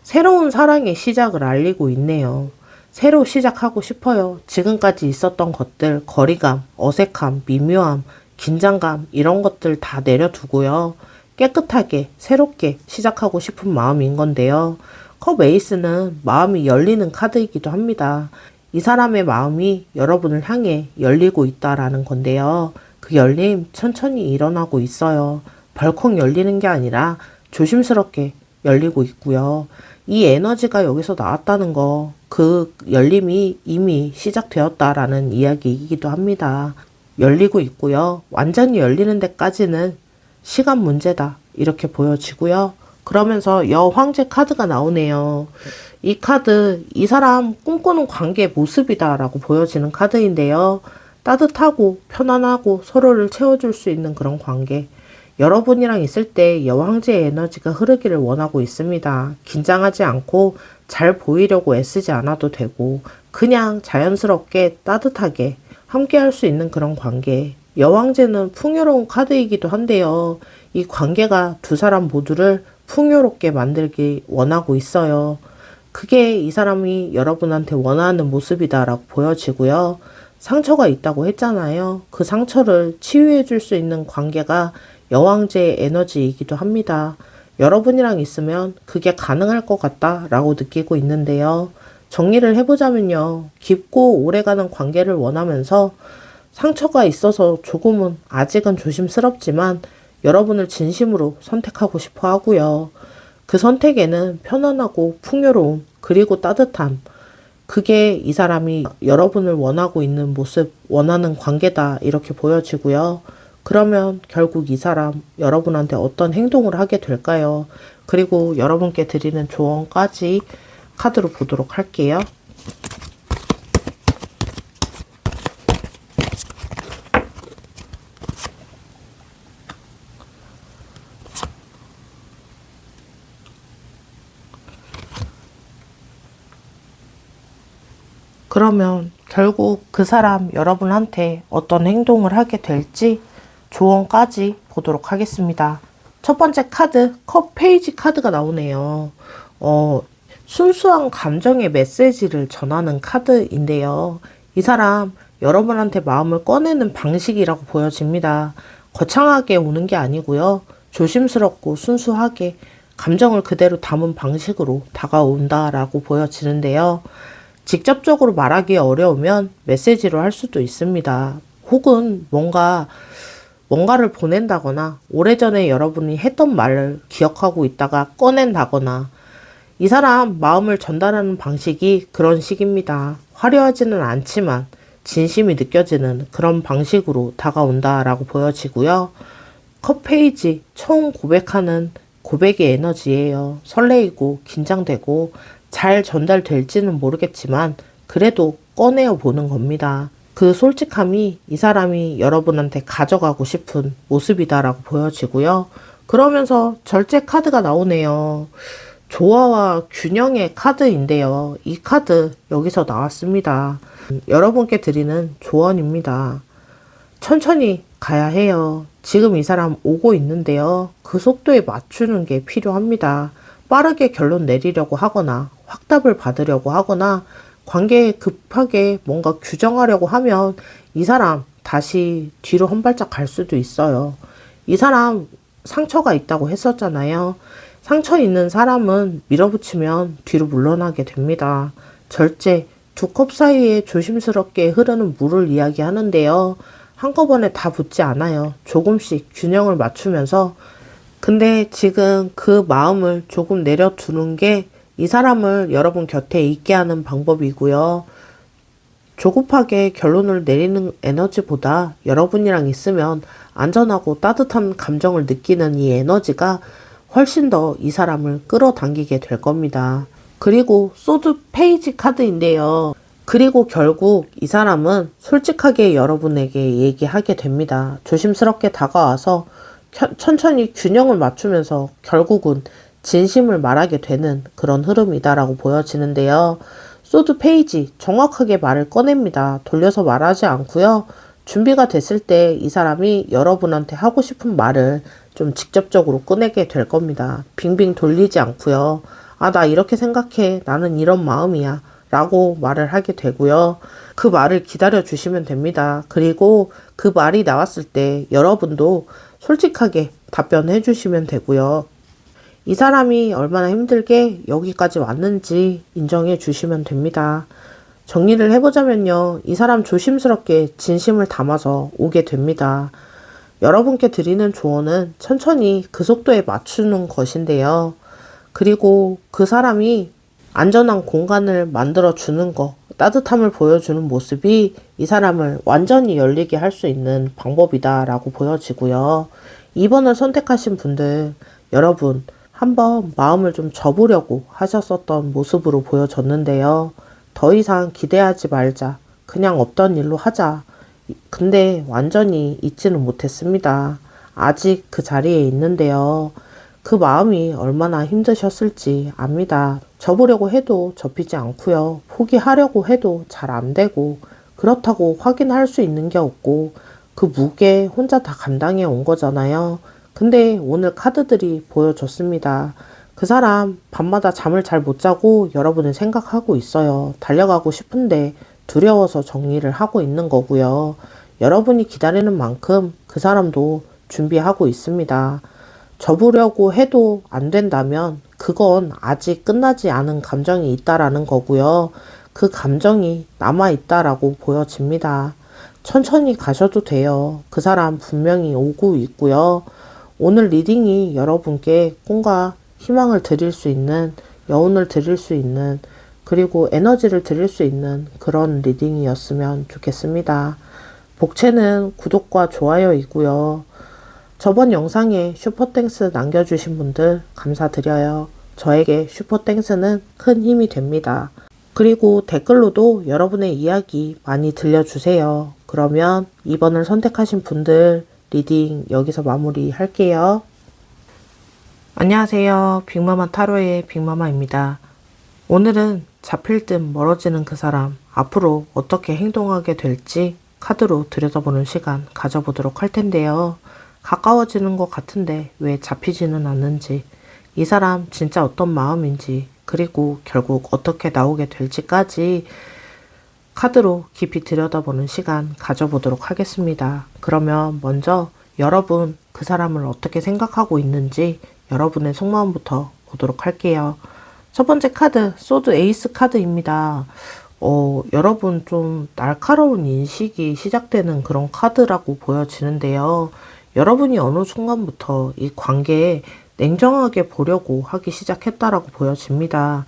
새로운 사랑의 시작을 알리고 있네요. 새로 시작하고 싶어요. 지금까지 있었던 것들, 거리감, 어색함, 미묘함, 긴장감, 이런 것들 다 내려두고요. 깨끗하게, 새롭게 시작하고 싶은 마음인 건데요. 컵 에이스는 마음이 열리는 카드이기도 합니다. 이 사람의 마음이 여러분을 향해 열리고 있다라는 건데요. 그 열림 천천히 일어나고 있어요. 벌컥 열리는 게 아니라 조심스럽게 열리고 있고요. 이 에너지가 여기서 나왔다는 거, 그 열림이 이미 시작되었다라는 이야기이기도 합니다. 열리고 있고요. 완전히 열리는 데까지는 시간 문제다, 이렇게 보여지고요. 그러면서 여황제 카드가 나오네요. 이 카드, 이 사람 꿈꾸는 관계의 모습이다 라고 보여지는 카드인데요. 따뜻하고 편안하고 서로를 채워줄 수 있는 그런 관계. 여러분이랑 있을 때 여왕제의 에너지가 흐르기를 원하고 있습니다. 긴장하지 않고 잘 보이려고 애쓰지 않아도 되고 그냥 자연스럽게 따뜻하게 함께 할 수 있는 그런 관계. 여왕제는 풍요로운 카드이기도 한데요. 이 관계가 두 사람 모두를 풍요롭게 만들기 원하고 있어요. 그게 이 사람이 여러분한테 원하는 모습이다라고 보여지고요. 상처가 있다고 했잖아요. 그 상처를 치유해 줄 수 있는 관계가 여왕제의 에너지이기도 합니다. 여러분이랑 있으면 그게 가능할 것 같다라고 느끼고 있는데요. 정리를 해보자면요. 깊고 오래가는 관계를 원하면서 상처가 있어서 조금은 아직은 조심스럽지만 여러분을 진심으로 선택하고 싶어 하고요. 그 선택에는 편안하고 풍요로움 그리고 따뜻함, 그게 이 사람이 여러분을 원하고 있는 모습, 원하는 관계다 이렇게 보여지고요. 그러면 결국 이 사람 여러분한테 어떤 행동을 하게 될까요? 그리고 여러분께 드리는 조언까지 카드로 보도록 할게요. 그러면 결국 그 사람 여러분한테 어떤 행동을 하게 될지 조언까지 보도록 하겠습니다. 첫 번째 카드, 컵 페이지 카드가 나오네요. 순수한 감정의 메시지를 전하는 카드인데요. 이 사람 여러분한테 마음을 꺼내는 방식이라고 보여집니다. 거창하게 오는 게 아니고요. 조심스럽고 순수하게 감정을 그대로 담은 방식으로 다가온다라고 보여지는데요. 직접적으로 말하기 어려우면 메시지로 할 수도 있습니다. 혹은 뭔가를 보낸다거나 오래전에 여러분이 했던 말을 기억하고 있다가 꺼낸다거나 이 사람 마음을 전달하는 방식이 그런 식입니다. 화려하지는 않지만 진심이 느껴지는 그런 방식으로 다가온다라고 보여지고요. 컵 페이지, 처음 고백하는 고백의 에너지예요. 설레이고 긴장되고 잘 전달될지는 모르겠지만 그래도 꺼내어 보는 겁니다. 그 솔직함이 이 사람이 여러분한테 가져가고 싶은 모습이다라고 보여지고요. 그러면서 절제 카드가 나오네요. 조화와 균형의 카드인데요. 이 카드 여기서 나왔습니다. 여러분께 드리는 조언입니다. 천천히 가야 해요. 지금 이 사람 오고 있는데요. 그 속도에 맞추는 게 필요합니다. 빠르게 결론 내리려고 하거나 확답을 받으려고 하거나 관계에 급하게 뭔가 규정하려고 하면 이 사람 다시 뒤로 한 발짝 갈 수도 있어요. 이 사람 상처가 있다고 했었잖아요. 상처 있는 사람은 밀어붙이면 뒤로 물러나게 됩니다. 절제, 두 컵 사이에 조심스럽게 흐르는 물을 이야기하는데요. 한꺼번에 다 붓지 않아요. 조금씩 균형을 맞추면서. 근데 지금 그 마음을 조금 내려두는 게 이 사람을 여러분 곁에 있게 하는 방법이고요. 조급하게 결론을 내리는 에너지보다 여러분이랑 있으면 안전하고 따뜻한 감정을 느끼는 이 에너지가 훨씬 더 이 사람을 끌어당기게 될 겁니다. 그리고 소드 페이지 카드인데요. 그리고 결국 이 사람은 솔직하게 여러분에게 얘기하게 됩니다. 조심스럽게 다가와서 천천히 균형을 맞추면서 결국은 진심을 말하게 되는 그런 흐름이다라고 보여지는데요. 소드 페이지 정확하게 말을 꺼냅니다. 돌려서 말하지 않고요. 준비가 됐을 때 이 사람이 여러분한테 하고 싶은 말을 좀 직접적으로 꺼내게 될 겁니다. 빙빙 돌리지 않고요. 아, 나 이렇게 생각해. 나는 이런 마음이야. 라고 말을 하게 되고요. 그 말을 기다려 주시면 됩니다. 그리고 그 말이 나왔을 때 여러분도 솔직하게 답변해 주시면 되고요. 이 사람이 얼마나 힘들게 여기까지 왔는지 인정해 주시면 됩니다. 정리를 해보자면요. 이 사람 조심스럽게 진심을 담아서 오게 됩니다. 여러분께 드리는 조언은 천천히 그 속도에 맞추는 것인데요. 그리고 그 사람이 안전한 공간을 만들어 주는 거, 따뜻함을 보여주는 모습이 이 사람을 완전히 열리게 할 수 있는 방법이다라고 보여지고요. 2번을 선택하신 분들, 여러분, 한번 마음을 좀 접으려고 하셨었던 모습으로 보여졌는데요. 더 이상 기대하지 말자. 그냥 없던 일로 하자. 근데 완전히 잊지는 못했습니다. 아직 그 자리에 있는데요. 그 마음이 얼마나 힘드셨을지 압니다. 접으려고 해도 접히지 않고요. 포기하려고 해도 잘 안 되고 그렇다고 확인할 수 있는 게 없고 그 무게 혼자 다 감당해 온 거잖아요. 근데 오늘 카드들이 보여줬습니다. 그 사람 밤마다 잠을 잘 못 자고 여러분을 생각하고 있어요. 달려가고 싶은데 두려워서 정리를 하고 있는 거고요. 여러분이 기다리는 만큼 그 사람도 준비하고 있습니다. 접으려고 해도 안 된다면 그건 아직 끝나지 않은 감정이 있다라는 거고요. 그 감정이 남아있다라고 보여집니다. 천천히 가셔도 돼요. 그 사람 분명히 오고 있고요. 오늘 리딩이 여러분께 꿈과 희망을 드릴 수 있는, 여운을 드릴 수 있는, 그리고 에너지를 드릴 수 있는 그런 리딩이었으면 좋겠습니다. 복채는 구독과 좋아요이고요. 저번 영상에 슈퍼땡스 남겨주신 분들 감사드려요. 저에게 슈퍼땡스는 큰 힘이 됩니다. 그리고 댓글로도 여러분의 이야기 많이 들려주세요. 그러면 2번을 선택하신 분들 리딩 여기서 마무리할게요. 안녕하세요. 빅마마 타로의 빅마마입니다. 오늘은 잡힐 듯 멀어지는 그 사람, 앞으로 어떻게 행동하게 될지 카드로 들여다보는 시간 가져보도록 할 텐데요. 가까워지는 것 같은데 왜 잡히지는 않는지, 이 사람 진짜 어떤 마음인지, 그리고 결국 어떻게 나오게 될지까지 카드로 깊이 들여다보는 시간 가져보도록 하겠습니다. 그러면 먼저 여러분 그 사람을 어떻게 생각하고 있는지 여러분의 속마음부터 보도록 할게요. 첫 번째 카드, 소드 에이스 카드입니다. 여러분 좀 날카로운 인식이 시작되는 그런 카드라고 보여지는데요. 여러분이 어느 순간부터 이 관계에 냉정하게 보려고 하기 시작했다라고 보여집니다.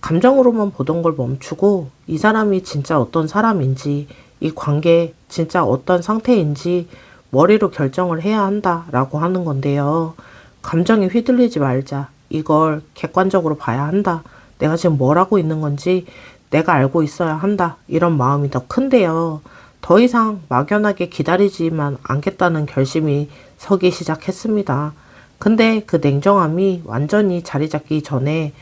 감정으로만 보던 걸 멈추고 이 사람이 진짜 어떤 사람인지, 이 관계에 진짜 어떤 상태인지 머리로 결정을 해야 한다라고 하는 건데요. 감정에 휘둘리지 말자. 이걸 객관적으로 봐야 한다. 내가 지금 뭘 하고 있는 건지 내가 알고 있어야 한다. 이런 마음이 더 큰데요. 더 이상 막연하게 기다리지만 않겠다는 결심이 서기 시작했습니다. 근데 그 냉정함이 완전히 자리 잡기 전에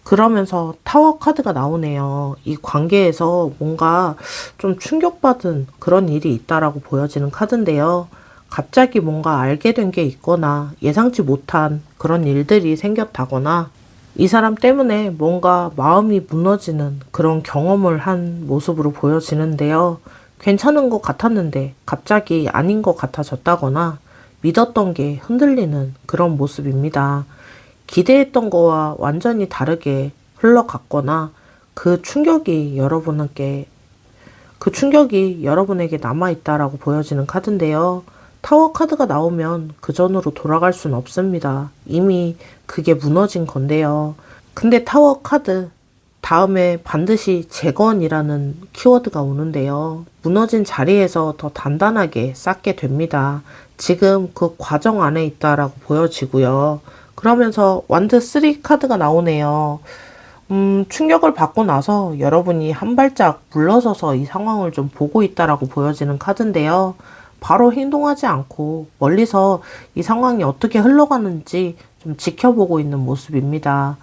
그러면서 타워 카드가 나오네요. 이 관계에서 뭔가 좀 충격받은 그런 일이 있다라고 보여지는 카드인데요. 갑자기 뭔가 알게 된 게 있거나 예상치 못한 그런 일들이 생겼다거나 이 사람 때문에 뭔가 마음이 무너지는 그런 경험을 한 모습으로 보여지는데요. 괜찮은 것 같았는데 갑자기 아닌 것 같아졌다거나 믿었던 게 흔들리는 그런 모습입니다. 기대했던 거와 완전히 다르게 흘러갔거나 그 충격이 여러분에게 남아있다라고 보여지는 카드인데요. 타워 카드가 나오면 그 전으로 돌아갈 순 없습니다. 이미 그게 무너진 건데요. 근데 타워 카드 다음에 반드시 재건이라는 키워드가 오는데요. 무너진 자리에서 더 단단하게 쌓게 됩니다. 지금 그 과정 안에 있다라고 보여지고요. 그러면서 완드 3 카드가 나오네요. 충격을 받고 나서 여러분이 한 발짝 물러서서 이 상황을 좀 보고 있다라고 보여지는 카드인데요. 바로 행동하지 않고 멀리서 이 상황이 어떻게 흘러가는지 좀 지켜보고 있는 모습입니다.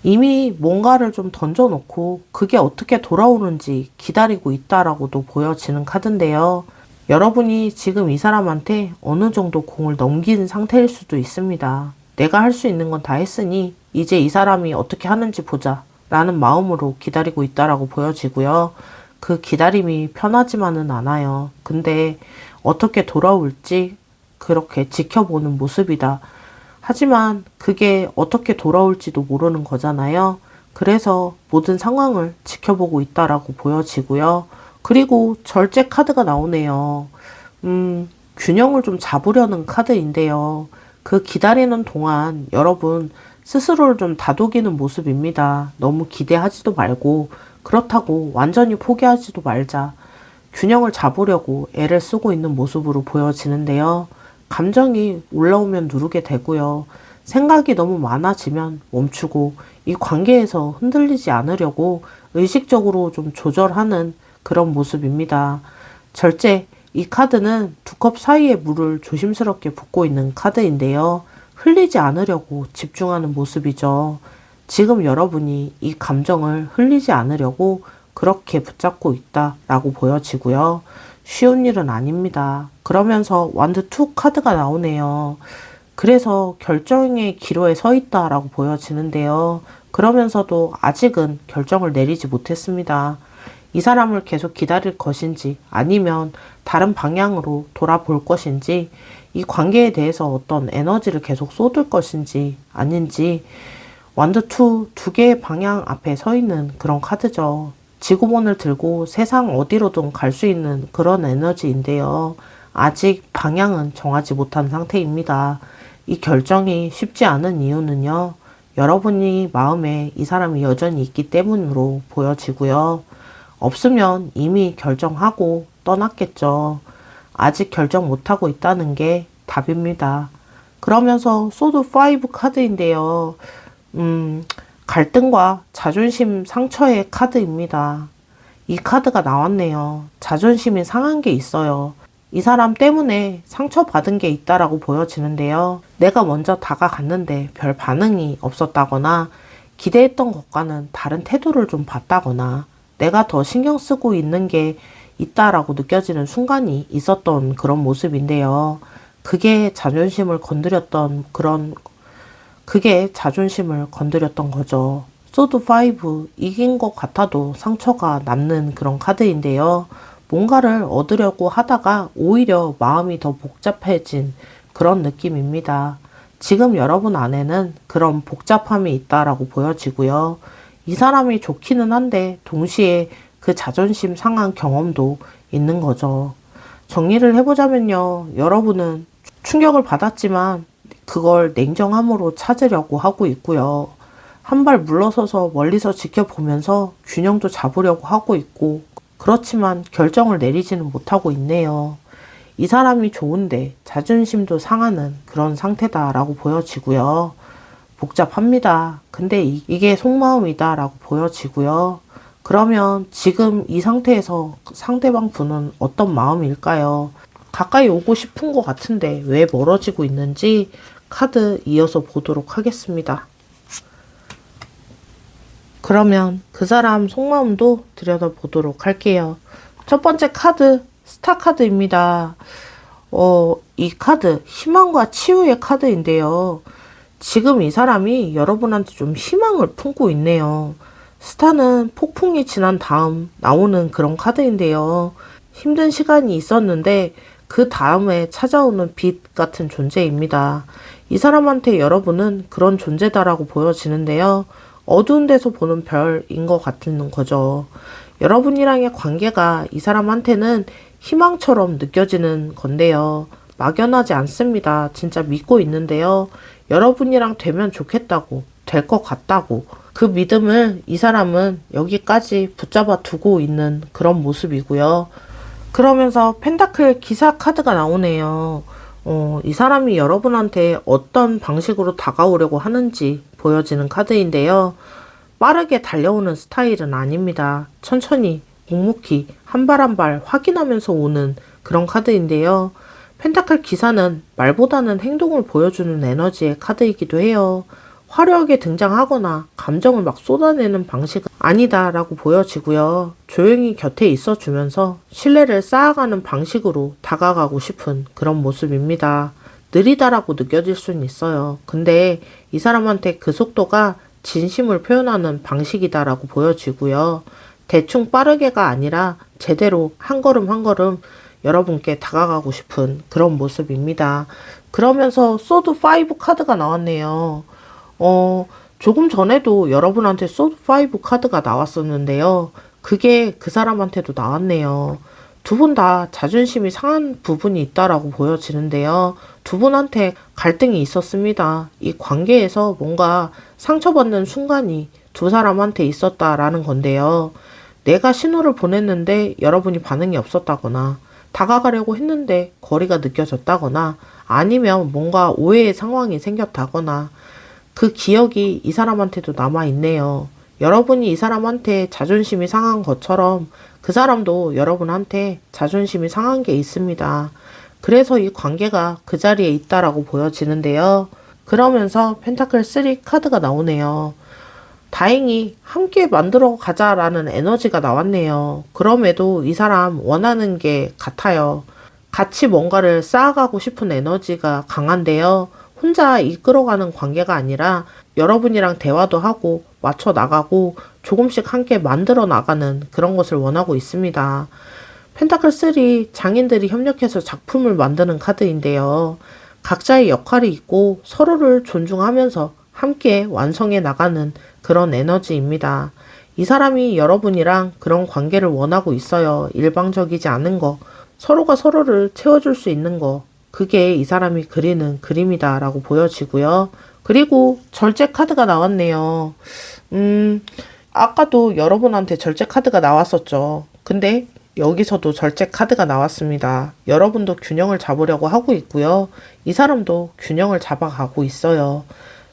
이미 뭔가를 좀 던져놓고 그게 어떻게 돌아오는지 기다리고 있다라고도 보여지는 카드인데요. 여러분이 지금 이 사람한테 어느 정도 공을 넘긴 상태일 수도 있습니다. 내가 할 수 있는 건 다 했으니 이제 이 사람이 어떻게 하는지 보자 라는 마음으로 기다리고 있다라고 보여지고요. 그 기다림이 편하지만은 않아요. 근데 어떻게 돌아올지 그렇게 지켜보는 모습이다. 하지만 그게 어떻게 돌아올지도 모르는 거잖아요. 그래서 모든 상황을 지켜보고 있다라고 보여지고요. 그리고 절제 카드가 나오네요. 균형을 좀 잡으려는 카드인데요. 그 기다리는 동안 여러분 스스로를 좀 다독이는 모습입니다. 너무 기대하지도 말고 그렇다고 완전히 포기하지도 말자. 균형을 잡으려고 애를 쓰고 있는 모습으로 보여지는데요. 감정이 올라오면 누르게 되고요. 생각이 너무 많아지면 멈추고 이 관계에서 흔들리지 않으려고 의식적으로 좀 조절하는 그런 모습입니다. 절제, 이 카드는 두 컵 사이에 물을 조심스럽게 붓고 있는 카드인데요. 흘리지 않으려고 집중하는 모습이죠. 지금 여러분이 이 감정을 흘리지 않으려고 그렇게 붙잡고 있다라고 보여지고요. 쉬운 일은 아닙니다. 그러면서 완드 2 카드가 나오네요. 그래서 결정의 기로에 서 있다라고 보여지는데요. 그러면서도 아직은 결정을 내리지 못했습니다. 이 사람을 계속 기다릴 것인지 아니면 다른 방향으로 돌아볼 것인지 이 관계에 대해서 어떤 에너지를 계속 쏟을 것인지 아닌지 완드 2 두 개의 방향 앞에 서 있는 그런 카드죠. 지구본을 들고 세상 어디로든 갈 수 있는 그런 에너지인데요. 아직 방향은 정하지 못한 상태입니다. 이 결정이 쉽지 않은 이유는요. 여러분이 마음에 이 사람이 여전히 있기 때문으로 보여지고요. 없으면 이미 결정하고 떠났겠죠. 아직 결정 못하고 있다는 게 답입니다. 그러면서 소드 5 카드인데요. 갈등과 자존심 상처의 카드입니다. 이 카드가 나왔네요. 자존심이 상한 게 있어요. 이 사람 때문에 상처받은 게 있다라고 보여지는데요. 내가 먼저 다가갔는데 별 반응이 없었다거나 기대했던 것과는 다른 태도를 좀 봤다거나 내가 더 신경 쓰고 있는 게 있다라고 느껴지는 순간이 있었던 그런 모습인데요. 그게 자존심을 건드렸던 거죠. 소드 5 이긴 것 같아도 상처가 남는 그런 카드인데요. 뭔가를 얻으려고 하다가 오히려 마음이 더 복잡해진 그런 느낌입니다. 지금 여러분 안에는 그런 복잡함이 있다라고 보여지고요. 이 사람이 좋기는 한데 동시에 그 자존심 상한 경험도 있는 거죠. 정리를 해보자면요. 여러분은 충격을 받았지만 그걸 냉정함으로 찾으려고 하고 있고요. 한 발 물러서서 멀리서 지켜보면서 균형도 잡으려고 하고 있고 그렇지만 결정을 내리지는 못하고 있네요. 이 사람이 좋은데 자존심도 상하는 그런 상태다라고 보여지고요. 복잡합니다. 근데 이게 속마음이다라고 보여지고요. 그러면 지금 이 상태에서 상대방 분은 어떤 마음일까요? 가까이 오고 싶은 것 같은데 왜 멀어지고 있는지 카드 이어서 보도록 하겠습니다. 그러면 그 사람 속마음도 들여다보도록 할게요. 첫 번째 카드, 스타 카드입니다. 이 카드, 희망과 치유의 카드인데요. 지금 이 사람이 여러분한테 좀 희망을 품고 있네요. 스타는 폭풍이 지난 다음 나오는 그런 카드인데요. 힘든 시간이 있었는데 그 다음에 찾아오는 빛 같은 존재입니다. 이 사람한테 여러분은 그런 존재다라고 보여지는데요. 어두운 데서 보는 별인 것 같은 거죠. 여러분이랑의 관계가 이 사람한테는 희망처럼 느껴지는 건데요. 막연하지 않습니다. 진짜 믿고 있는데요. 여러분이랑 되면 좋겠다고, 될 것 같다고, 그 믿음을 이 사람은 여기까지 붙잡아 두고 있는 그런 모습이고요. 그러면서 펜타클 기사 카드가 나오네요. 이 사람이 여러분한테 어떤 방식으로 다가오려고 하는지 보여지는 카드인데요. 빠르게 달려오는 스타일은 아닙니다. 천천히, 묵묵히, 한 발 한 발 확인하면서 오는 그런 카드인데요. 펜타클 기사는 말보다는 행동을 보여주는 에너지의 카드이기도 해요. 화려하게 등장하거나 감정을 막 쏟아내는 방식은 아니다라고 보여지고요. 조용히 곁에 있어주면서 신뢰를 쌓아가는 방식으로 다가가고 싶은 그런 모습입니다. 느리다라고 느껴질 수는 있어요. 근데 이 사람한테 그 속도가 진심을 표현하는 방식이다라고 보여지고요. 대충 빠르게가 아니라 제대로 한 걸음 한 걸음 여러분께 다가가고 싶은 그런 모습입니다. 그러면서 소드 5 카드가 나왔네요. 조금 전에도 여러분한테 소드 5 카드가 나왔었는데요. 그게 그 사람한테도 나왔네요. 두 분 다 자존심이 상한 부분이 있다라고 보여지는데요. 두 분한테 갈등이 있었습니다. 이 관계에서 뭔가 상처받는 순간이 두 사람한테 있었다라는 건데요. 내가 신호를 보냈는데 여러분이 반응이 없었다거나, 다가가려고 했는데 거리가 느껴졌다거나, 아니면 뭔가 오해의 상황이 생겼다거나, 그 기억이 이 사람한테도 남아있네요. 여러분이 이 사람한테 자존심이 상한 것처럼 그 사람도 여러분한테 자존심이 상한 게 있습니다. 그래서 이 관계가 그 자리에 있다라고 보여지는데요. 그러면서 펜타클 3 카드가 나오네요. 다행히 함께 만들어 가자라는 에너지가 나왔네요. 그럼에도 이 사람 원하는 게 같아요. 같이 뭔가를 쌓아가고 싶은 에너지가 강한데요. 혼자 이끌어가는 관계가 아니라 여러분이랑 대화도 하고 맞춰 나가고 조금씩 함께 만들어 나가는 그런 것을 원하고 있습니다. 펜타클 3 장인들이 협력해서 작품을 만드는 카드인데요. 각자의 역할이 있고 서로를 존중하면서 함께 완성해 나가는 그런 에너지입니다. 이 사람이 여러분이랑 그런 관계를 원하고 있어요. 일방적이지 않은 거, 서로가 서로를 채워줄 수 있는 거, 그게 이 사람이 그리는 그림이다라고 보여지고요. 그리고 절제 카드가 나왔네요. 아까도 여러분한테 절제 카드가 나왔었죠. 근데 여기서도 절제 카드가 나왔습니다. 여러분도 균형을 잡으려고 하고 있고요. 이 사람도 균형을 잡아가고 있어요.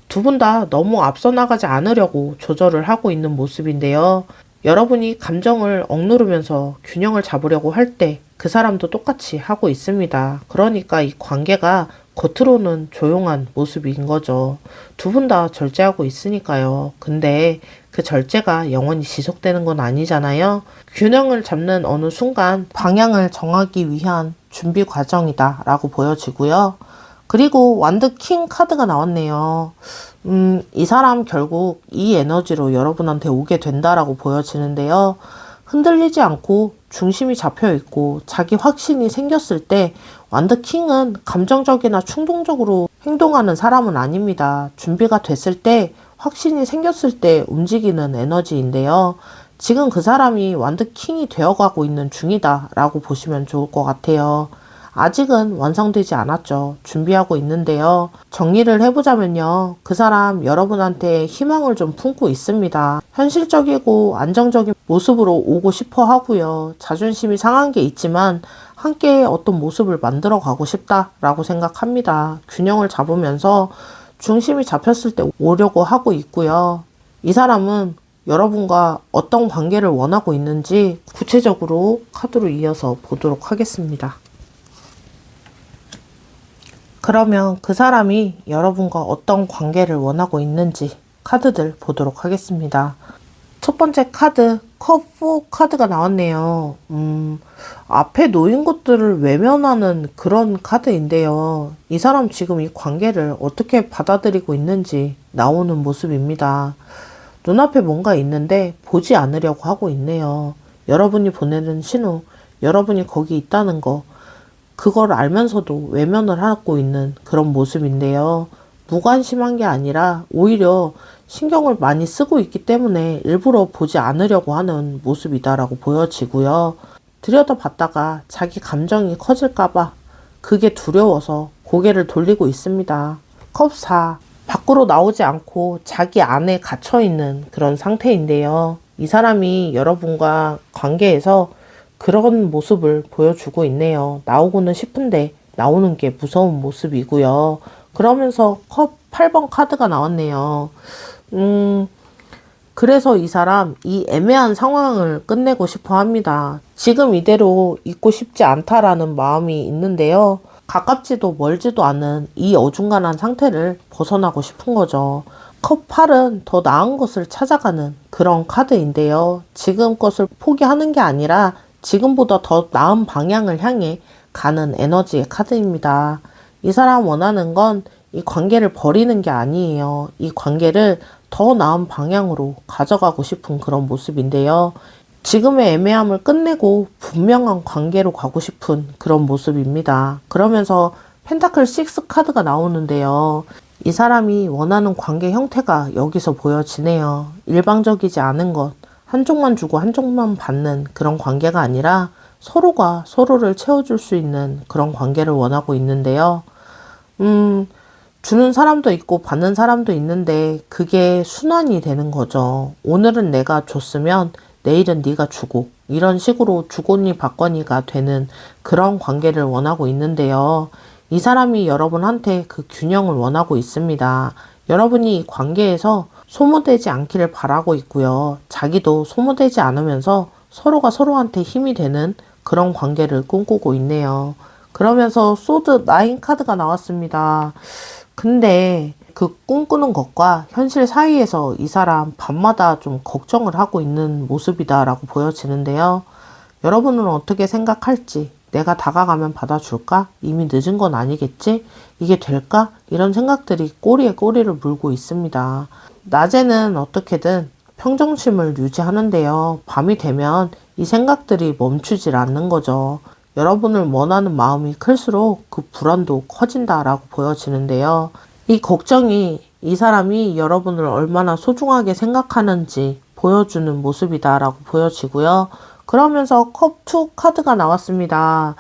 두 분 다 너무 앞서 나가지 않으려고 조절을 하고 있는 모습인데요. 여러분이 감정을 억누르면서 균형을 잡으려고 할 때 그 사람도 똑같이 하고 있습니다. 그러니까 이 관계가 겉으로는 조용한 모습인 거죠. 두 분 다 절제하고 있으니까요. 근데 그 절제가 영원히 지속되는 건 아니잖아요. 균형을 잡는 어느 순간 방향을 정하기 위한 준비 과정이다 라고 보여지고요. 그리고 완드 킹 카드가 나왔네요. 이 사람 결국 이 에너지로 여러분한테 오게 된다라고 보여지는데요. 흔들리지 않고 중심이 잡혀 있고 자기 확신이 생겼을 때 완드 킹은 감정적이나 충동적으로 행동하는 사람은 아닙니다. 준비가 됐을 때, 확신이 생겼을 때 움직이는 에너지인데요. 지금 그 사람이 완드 킹이 되어가고 있는 중이다 라고 보시면 좋을 것 같아요. 아직은 완성되지 않았죠. 준비하고 있는데요. 정리를 해보자면요. 그 사람 여러분한테 희망을 좀 품고 있습니다. 현실적이고 안정적인 모습으로 오고 싶어 하고요. 자존심이 상한 게 있지만 함께 어떤 모습을 만들어 가고 싶다라고 생각합니다. 균형을 잡으면서 중심이 잡혔을 때 오려고 하고 있고요. 이 사람은 여러분과 어떤 관계를 원하고 있는지 구체적으로 카드로 이어서 보도록 하겠습니다. 그러면 그 사람이 여러분과 어떤 관계를 원하고 있는지 카드들 보도록 하겠습니다. 첫 번째 카드, 컵4 카드가 나왔네요. 앞에 놓인 것들을 외면하는 그런 카드인데요. 이 사람 지금 이 관계를 어떻게 받아들이고 있는지 나오는 모습입니다. 눈앞에 뭔가 있는데 보지 않으려고 하고 있네요. 여러분이 보내는 신호, 여러분이 거기 있다는 거, 그걸 알면서도 외면을 하고 있는 그런 모습인데요. 무관심한 게 아니라 오히려 신경을 많이 쓰고 있기 때문에 일부러 보지 않으려고 하는 모습이다라고 보여지고요. 들여다봤다가 자기 감정이 커질까봐 그게 두려워서 고개를 돌리고 있습니다. 컵 4. 밖으로 나오지 않고 자기 안에 갇혀있는 그런 상태인데요. 이 사람이 여러분과 관계에서 그런 모습을 보여주고 있네요. 나오고는 싶은데 나오는 게 무서운 모습이고요. 그러면서 컵 8번 카드가 나왔네요. 그래서 이 사람 이 애매한 상황을 끝내고 싶어 합니다. 지금 이대로 있고 싶지 않다라는 마음이 있는데요. 가깝지도 멀지도 않은 이 어중간한 상태를 벗어나고 싶은 거죠. 컵 8은 더 나은 것을 찾아가는 그런 카드인데요. 지금 것을 포기하는 게 아니라 지금보다 더 나은 방향을 향해 가는 에너지의 카드입니다. 이 사람 원하는 건 이 관계를 버리는 게 아니에요. 이 관계를 더 나은 방향으로 가져가고 싶은 그런 모습인데요. 지금의 애매함을 끝내고 분명한 관계로 가고 싶은 그런 모습입니다. 그러면서 펜타클 6 카드가 나오는데요. 이 사람이 원하는 관계 형태가 여기서 보여지네요. 일방적이지 않은 것, 한쪽만 주고 한쪽만 받는 그런 관계가 아니라 서로가 서로를 채워줄 수 있는 그런 관계를 원하고 있는데요. 주는 사람도 있고 받는 사람도 있는데 그게 순환이 되는 거죠. 오늘은 내가 줬으면 내일은 네가 주고 이런 식으로 주거니 받거니가 되는 그런 관계를 원하고 있는데요. 이 사람이 여러분한테 그 균형을 원하고 있습니다. 여러분이 이 관계에서 소모되지 않기를 바라고 있고요. 자기도 소모되지 않으면서 서로가 서로한테 힘이 되는 그런 관계를 꿈꾸고 있네요. 그러면서 소드 9 카드가 나왔습니다. 근데 그 꿈꾸는 것과 현실 사이에서 이 사람 밤마다 좀 걱정을 하고 있는 모습이다라고 보여지는데요. 여러분은 어떻게 생각할지, 내가 다가가면 받아줄까? 이미 늦은 건 아니겠지? 이게 될까? 이런 생각들이 꼬리에 꼬리를 물고 있습니다. 낮에는 어떻게든 평정심을 유지하는데요. 밤이 되면 이 생각들이 멈추질 않는 거죠. 여러분을 원하는 마음이 클수록 그 불안도 커진다라고 보여지는데요. 이 걱정이 이 사람이 여러분을 얼마나 소중하게 생각하는지 보여주는 모습이다라고 보여지고요. 그러면서 컵2 카드가 나왔습니다.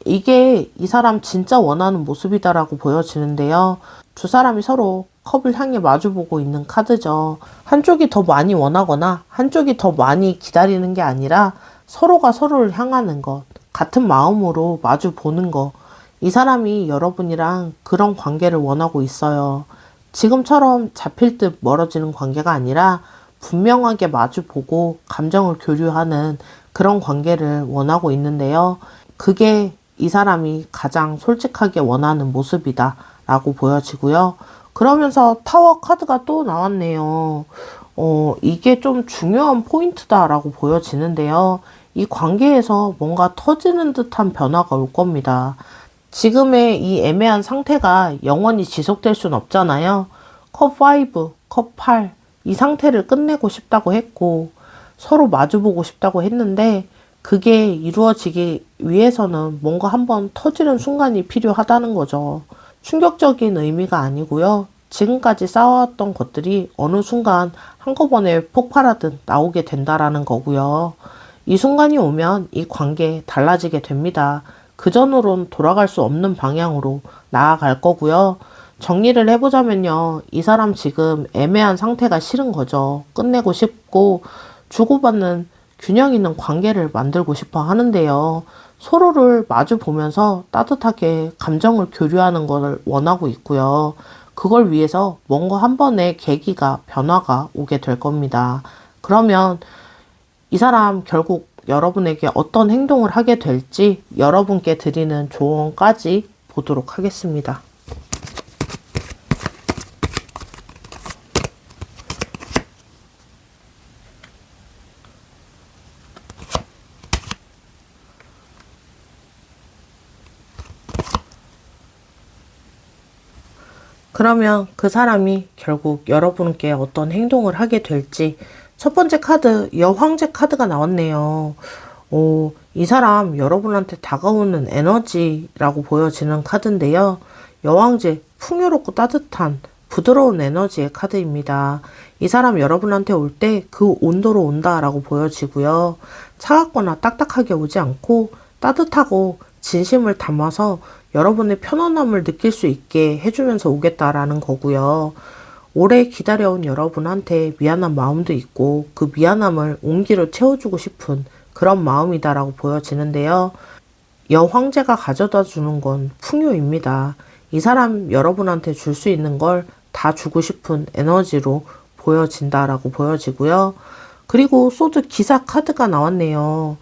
이게 이 사람 진짜 원하는 모습이다라고 보여지는데요. 두 사람이 서로 컵을 향해 마주보고 있는 카드죠. 한쪽이 더 많이 원하거나 한쪽이 더 많이 기다리는 게 아니라 서로가 서로를 향하는 것, 같은 마음으로 마주 보는 것. 이 사람이 여러분이랑 그런 관계를 원하고 있어요. 지금처럼 잡힐 듯 멀어지는 관계가 아니라 분명하게 마주 보고 감정을 교류하는 그런 관계를 원하고 있는데요. 그게 이 사람이 가장 솔직하게 원하는 모습이다 라고 보여지고요. 그러면서 타워 카드가 또 나왔네요. 이게 좀 중요한 포인트다라고 보여지는데요. 이 관계에서 뭔가 터지는 듯한 변화가 올 겁니다. 지금의 이 애매한 상태가 영원히 지속될 순 없잖아요. 컵5, 컵8 이 상태를 끝내고 싶다고 했고 서로 마주보고 싶다고 했는데 그게 이루어지기 위해서는 뭔가 한번 터지는 순간이 필요하다는 거죠. 충격적인 의미가 아니고요. 지금까지 쌓아왔던 것들이 어느 순간 한꺼번에 폭발하듯 나오게 된다라는 거고요. 이 순간이 오면 이 관계 달라지게 됩니다. 그전으론 돌아갈 수 없는 방향으로 나아갈 거고요. 정리를 해보자면요. 이 사람 지금 애매한 상태가 싫은 거죠. 끝내고 싶고 주고받는 균형 있는 관계를 만들고 싶어 하는데요. 서로를 마주 보면서 따뜻하게 감정을 교류하는 것을 원하고 있고요. 그걸 위해서 뭔가 한 번의 계기가, 변화가 오게 될 겁니다. 그러면 이 사람 결국 여러분에게 어떤 행동을 하게 될지 여러분께 드리는 조언까지 보도록 하겠습니다. 그러면 그 사람이 결국 여러분께 어떤 행동을 하게 될지, 첫 번째 카드, 여황제 카드가 나왔네요. 이 사람 여러분한테 다가오는 에너지라고 보여지는 카드인데요. 여왕제, 풍요롭고 따뜻한 부드러운 에너지의 카드입니다. 이 사람 여러분한테 올 때 그 온도로 온다라고 보여지고요. 차갑거나 딱딱하게 오지 않고 따뜻하고 진심을 담아서 여러분의 편안함을 느낄 수 있게 해주면서 오겠다라는 거고요. 오래 기다려온 여러분한테 미안한 마음도 있고 그 미안함을 온기로 채워주고 싶은 그런 마음이다라고 보여지는데요. 여황제가 가져다 주는 건 풍요입니다. 이 사람 여러분한테 줄 수 있는 걸 다 주고 싶은 에너지로 보여진다라고 보여지고요. 그리고 소드 기사 카드가 나왔네요.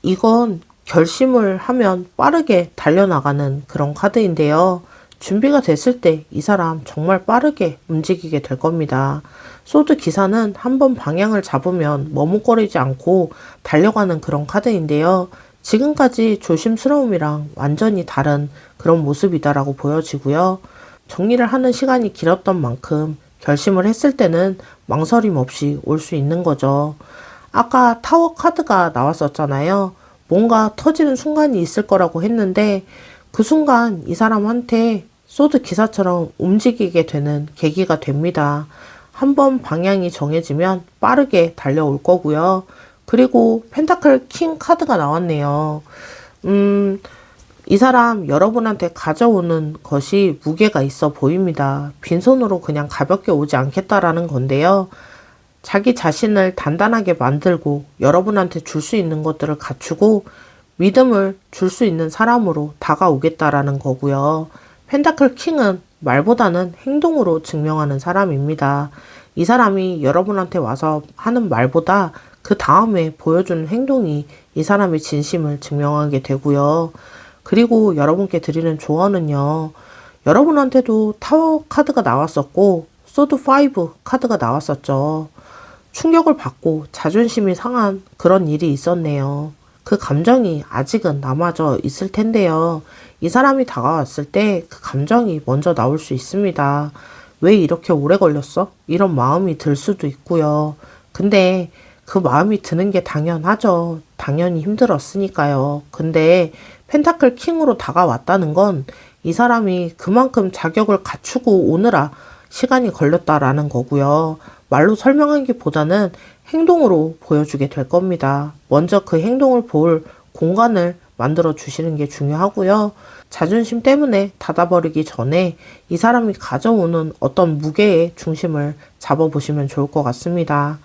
이건 결심을 하면 빠르게 달려나가는 그런 카드인데요. 준비가 됐을 때 이 사람 정말 빠르게 움직이게 될 겁니다. 소드 기사는 한번 방향을 잡으면 머뭇거리지 않고 달려가는 그런 카드인데요. 지금까지 조심스러움이랑 완전히 다른 그런 모습이다라고 보여지고요. 정리를 하는 시간이 길었던 만큼 결심을 했을 때는 망설임 없이 올 수 있는 거죠. 아까 타워 카드가 나왔었잖아요. 뭔가 터지는 순간이 있을 거라고 했는데 그 순간 이 사람한테 소드 기사처럼 움직이게 되는 계기가 됩니다. 한번 방향이 정해지면 빠르게 달려올 거고요. 그리고 펜타클 킹 카드가 나왔네요. 이 사람 여러분한테 가져오는 것이 무게가 있어 보입니다. 빈손으로 그냥 가볍게 오지 않겠다라는 건데요. 자기 자신을 단단하게 만들고 여러분한테 줄 수 있는 것들을 갖추고 믿음을 줄 수 있는 사람으로 다가오겠다라는 거고요. 펜타클 킹은 말보다는 행동으로 증명하는 사람입니다. 이 사람이 여러분한테 와서 하는 말보다 그 다음에 보여주는 행동이 이 사람의 진심을 증명하게 되고요. 그리고 여러분께 드리는 조언은요. 여러분한테도 타워 카드가 나왔었고 소드 5 카드가 나왔었죠. 충격을 받고 자존심이 상한 그런 일이 있었네요. 그 감정이 아직은 남아져 있을 텐데요. 이 사람이 다가왔을 때 그 감정이 먼저 나올 수 있습니다. 왜 이렇게 오래 걸렸어? 이런 마음이 들 수도 있고요. 근데 그 마음이 드는 게 당연하죠. 당연히 힘들었으니까요. 근데 펜타클 킹으로 다가왔다는 건 이 사람이 그만큼 자격을 갖추고 오느라 시간이 걸렸다라는 거고요. 말로 설명하기보다는 행동으로 보여주게 될 겁니다. 먼저 그 행동을 볼 공간을 만들어 주시는 게 중요하고요. 자존심 때문에 닫아버리기 전에 이 사람이 가져오는 어떤 무게의 중심을 잡아보시면 좋을 것 같습니다.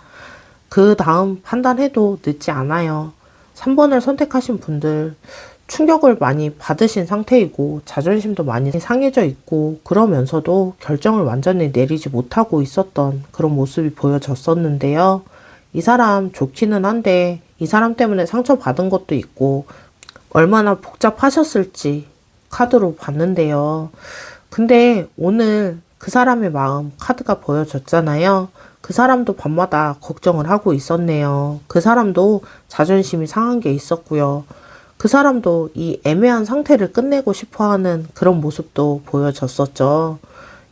그 다음 판단해도 늦지 않아요. 3번을 선택하신 분들 충격을 많이 받으신 상태이고 자존심도 많이 상해져 있고 그러면서도 결정을 완전히 내리지 못하고 있었던 그런 모습이 보여졌었는데요. 이 사람 좋기는 한데 이 사람 때문에 상처받은 것도 있고 얼마나 복잡하셨을지 카드로 봤는데요. 근데 오늘 그 사람의 마음 카드가 보여졌잖아요. 그 사람도 밤마다 걱정을 하고 있었네요. 그 사람도 자존심이 상한 게 있었고요. 그 사람도 이 애매한 상태를 끝내고 싶어 하는 그런 모습도 보여졌었죠.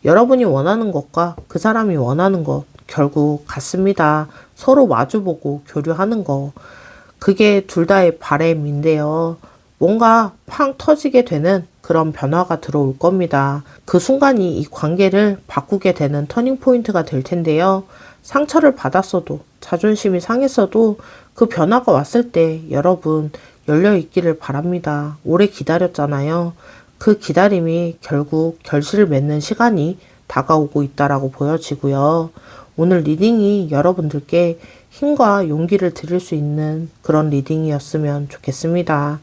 여러분이 원하는 것과 그 사람이 원하는 것 결국 같습니다. 서로 마주보고 교류하는 거. 그게 둘 다의 바램인데요. 뭔가 팡 터지게 되는 그런 변화가 들어올 겁니다. 그 순간이 이 관계를 바꾸게 되는 터닝 포인트가 될 텐데요. 상처를 받았어도 자존심이 상했어도 그 변화가 왔을 때 여러분 열려 있기를 바랍니다. 오래 기다렸잖아요. 그 기다림이 결국 결실을 맺는 시간이 다가오고 있다라고 보여지고요. 오늘 리딩이 여러분들께 힘과 용기를 드릴 수 있는 그런 리딩이었으면 좋겠습니다.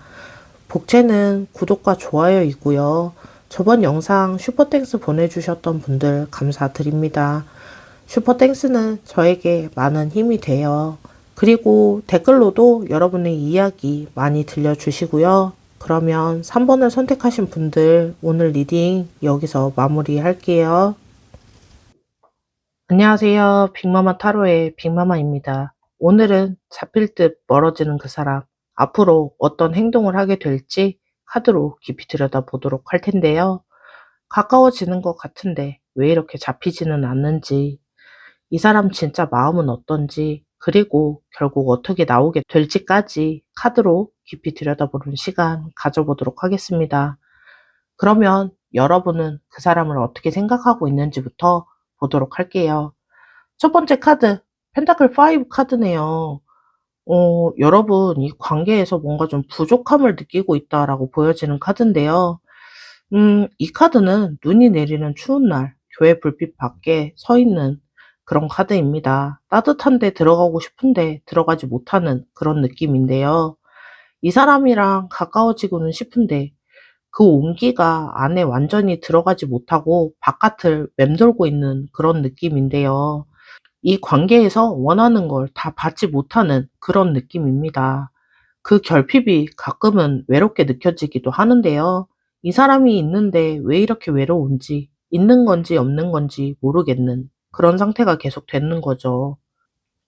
복채는 구독과 좋아요이고요. 저번 영상 슈퍼땡스 보내주셨던 분들 감사드립니다. 슈퍼땡스는 저에게 많은 힘이 돼요. 그리고 댓글로도 여러분의 이야기 많이 들려주시고요. 그러면 3번을 선택하신 분들 오늘 리딩 여기서 마무리할게요. 안녕하세요. 빅마마 타로의 빅마마입니다. 오늘은 잡힐 듯 멀어지는 그 사람, 앞으로 어떤 행동을 하게 될지 카드로 깊이 들여다보도록 할 텐데요. 가까워지는 것 같은데 왜 이렇게 잡히지는 않는지, 이 사람 진짜 마음은 어떤지, 그리고 결국 어떻게 나오게 될지까지 카드로 깊이 들여다보는 시간 가져보도록 하겠습니다. 그러면 여러분은 그 사람을 어떻게 생각하고 있는지부터 보도록 할게요. 첫 번째 카드, 펜타클 5 카드네요. 여러분, 이 관계에서 뭔가 좀 부족함을 느끼고 있다라고 보여지는 카드인데요. 이 카드는 눈이 내리는 추운 날, 교회 불빛 밖에 서 있는 그런 카드입니다. 따뜻한 데 들어가고 싶은데 들어가지 못하는 그런 느낌인데요. 이 사람이랑 가까워지고는 싶은데 그 온기가 안에 완전히 들어가지 못하고 바깥을 맴돌고 있는 그런 느낌인데요. 이 관계에서 원하는 걸 다 받지 못하는 그런 느낌입니다. 그 결핍이 가끔은 외롭게 느껴지기도 하는데요. 이 사람이 있는데 왜 이렇게 외로운지, 있는 건지 없는 건지 모르겠는 그런 상태가 계속 되는 거죠.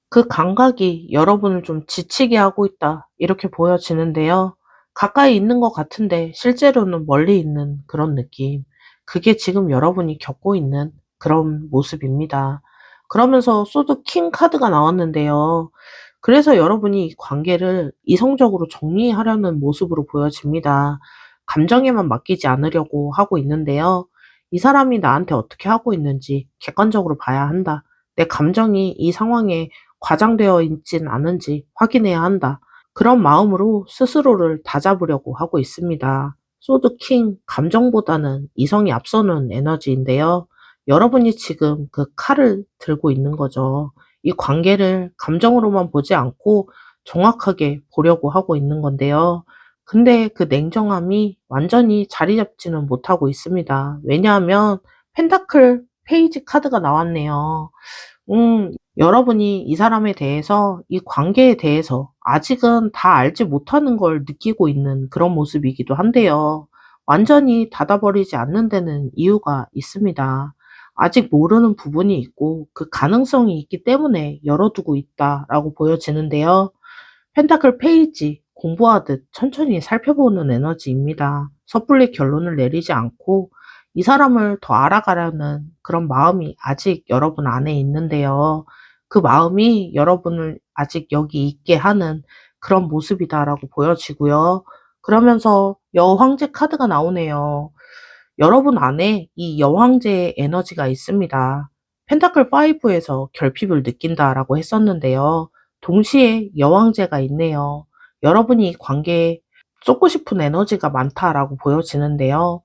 그 감각이 여러분을 좀 지치게 하고 있다, 이렇게 보여지는데요. 가까이 있는 것 같은데 실제로는 멀리 있는 그런 느낌. 그게 지금 여러분이 겪고 있는 그런 모습입니다. 그러면서 소드 킹 카드가 나왔는데요. 그래서 여러분이 이 관계를 이성적으로 정리하려는 모습으로 보여집니다. 감정에만 맡기지 않으려고 하고 있는데요. 이 사람이 나한테 어떻게 하고 있는지 객관적으로 봐야 한다. 내 감정이 이 상황에 과장되어 있진 않은지 확인해야 한다. 그런 마음으로 스스로를 다잡으려고 하고 있습니다. 소드 킹, 감정보다는 이성이 앞서는 에너지인데요. 여러분이 지금 그 칼을 들고 있는 거죠. 이 관계를 감정으로만 보지 않고 정확하게 보려고 하고 있는 건데요. 근데 그 냉정함이 완전히 자리 잡지는 못하고 있습니다. 왜냐하면 펜타클 페이지 카드가 나왔네요. 여러분이 이 사람에 대해서, 이 관계에 대해서 아직은 다 알지 못하는 걸 느끼고 있는 그런 모습이기도 한데요. 완전히 닫아버리지 않는 데는 이유가 있습니다. 아직 모르는 부분이 있고 그 가능성이 있기 때문에 열어두고 있다라고 보여지는데요. 펜타클 페이지, 공부하듯 천천히 살펴보는 에너지입니다. 섣불리 결론을 내리지 않고 이 사람을 더 알아가려는 그런 마음이 아직 여러분 안에 있는데요. 그 마음이 여러분을 아직 여기 있게 하는 그런 모습이다라고 보여지고요. 그러면서 여황제 카드가 나오네요. 여러분 안에 이 여황제의 에너지가 있습니다. 펜타클 5에서 결핍을 느낀다라고 했었는데요. 동시에 여왕제가 있네요. 여러분이 이 관계에 쏟고 싶은 에너지가 많다라고 보여지는데요.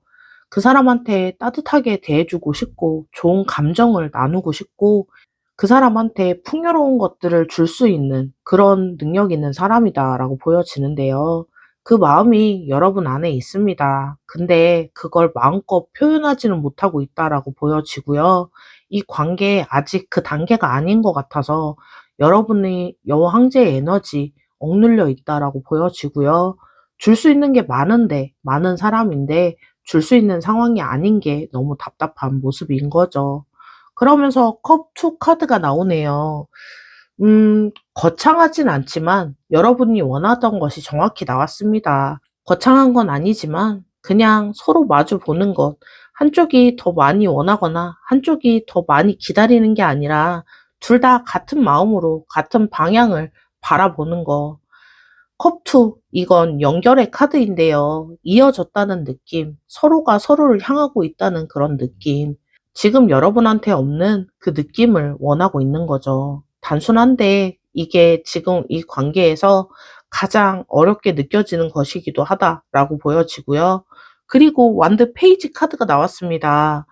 그 사람한테 따뜻하게 대해주고 싶고 좋은 감정을 나누고 싶고 그 사람한테 풍요로운 것들을 줄 수 있는 그런 능력 있는 사람이다라고 보여지는데요. 그 마음이 여러분 안에 있습니다. 근데 그걸 마음껏 표현하지는 못하고 있다라고 보여지고요. 이 관계에 아직 그 단계가 아닌 것 같아서 여러분의 여왕제의 에너지 억눌려 있다라고 보여지고요. 줄 수 있는 게 많은데, 많은 사람인데 줄 수 있는 상황이 아닌 게 너무 답답한 모습인 거죠. 그러면서 컵 2 카드가 나오네요. 거창하진 않지만 여러분이 원하던 것이 정확히 나왔습니다. 거창한 건 아니지만 그냥 서로 마주 보는 것, 한쪽이 더 많이 원하거나 한쪽이 더 많이 기다리는 게 아니라 둘 다 같은 마음으로 같은 방향을 바라보는 거. 컵2, 이건 연결의 카드인데요. 이어졌다는 느낌, 서로가 서로를 향하고 있다는 그런 느낌. 지금 여러분한테 없는 그 느낌을 원하고 있는 거죠. 단순한데 이게 지금 이 관계에서 가장 어렵게 느껴지는 것이기도 하다라고 보여지고요. 그리고 완드 페이지 카드가 나왔습니다.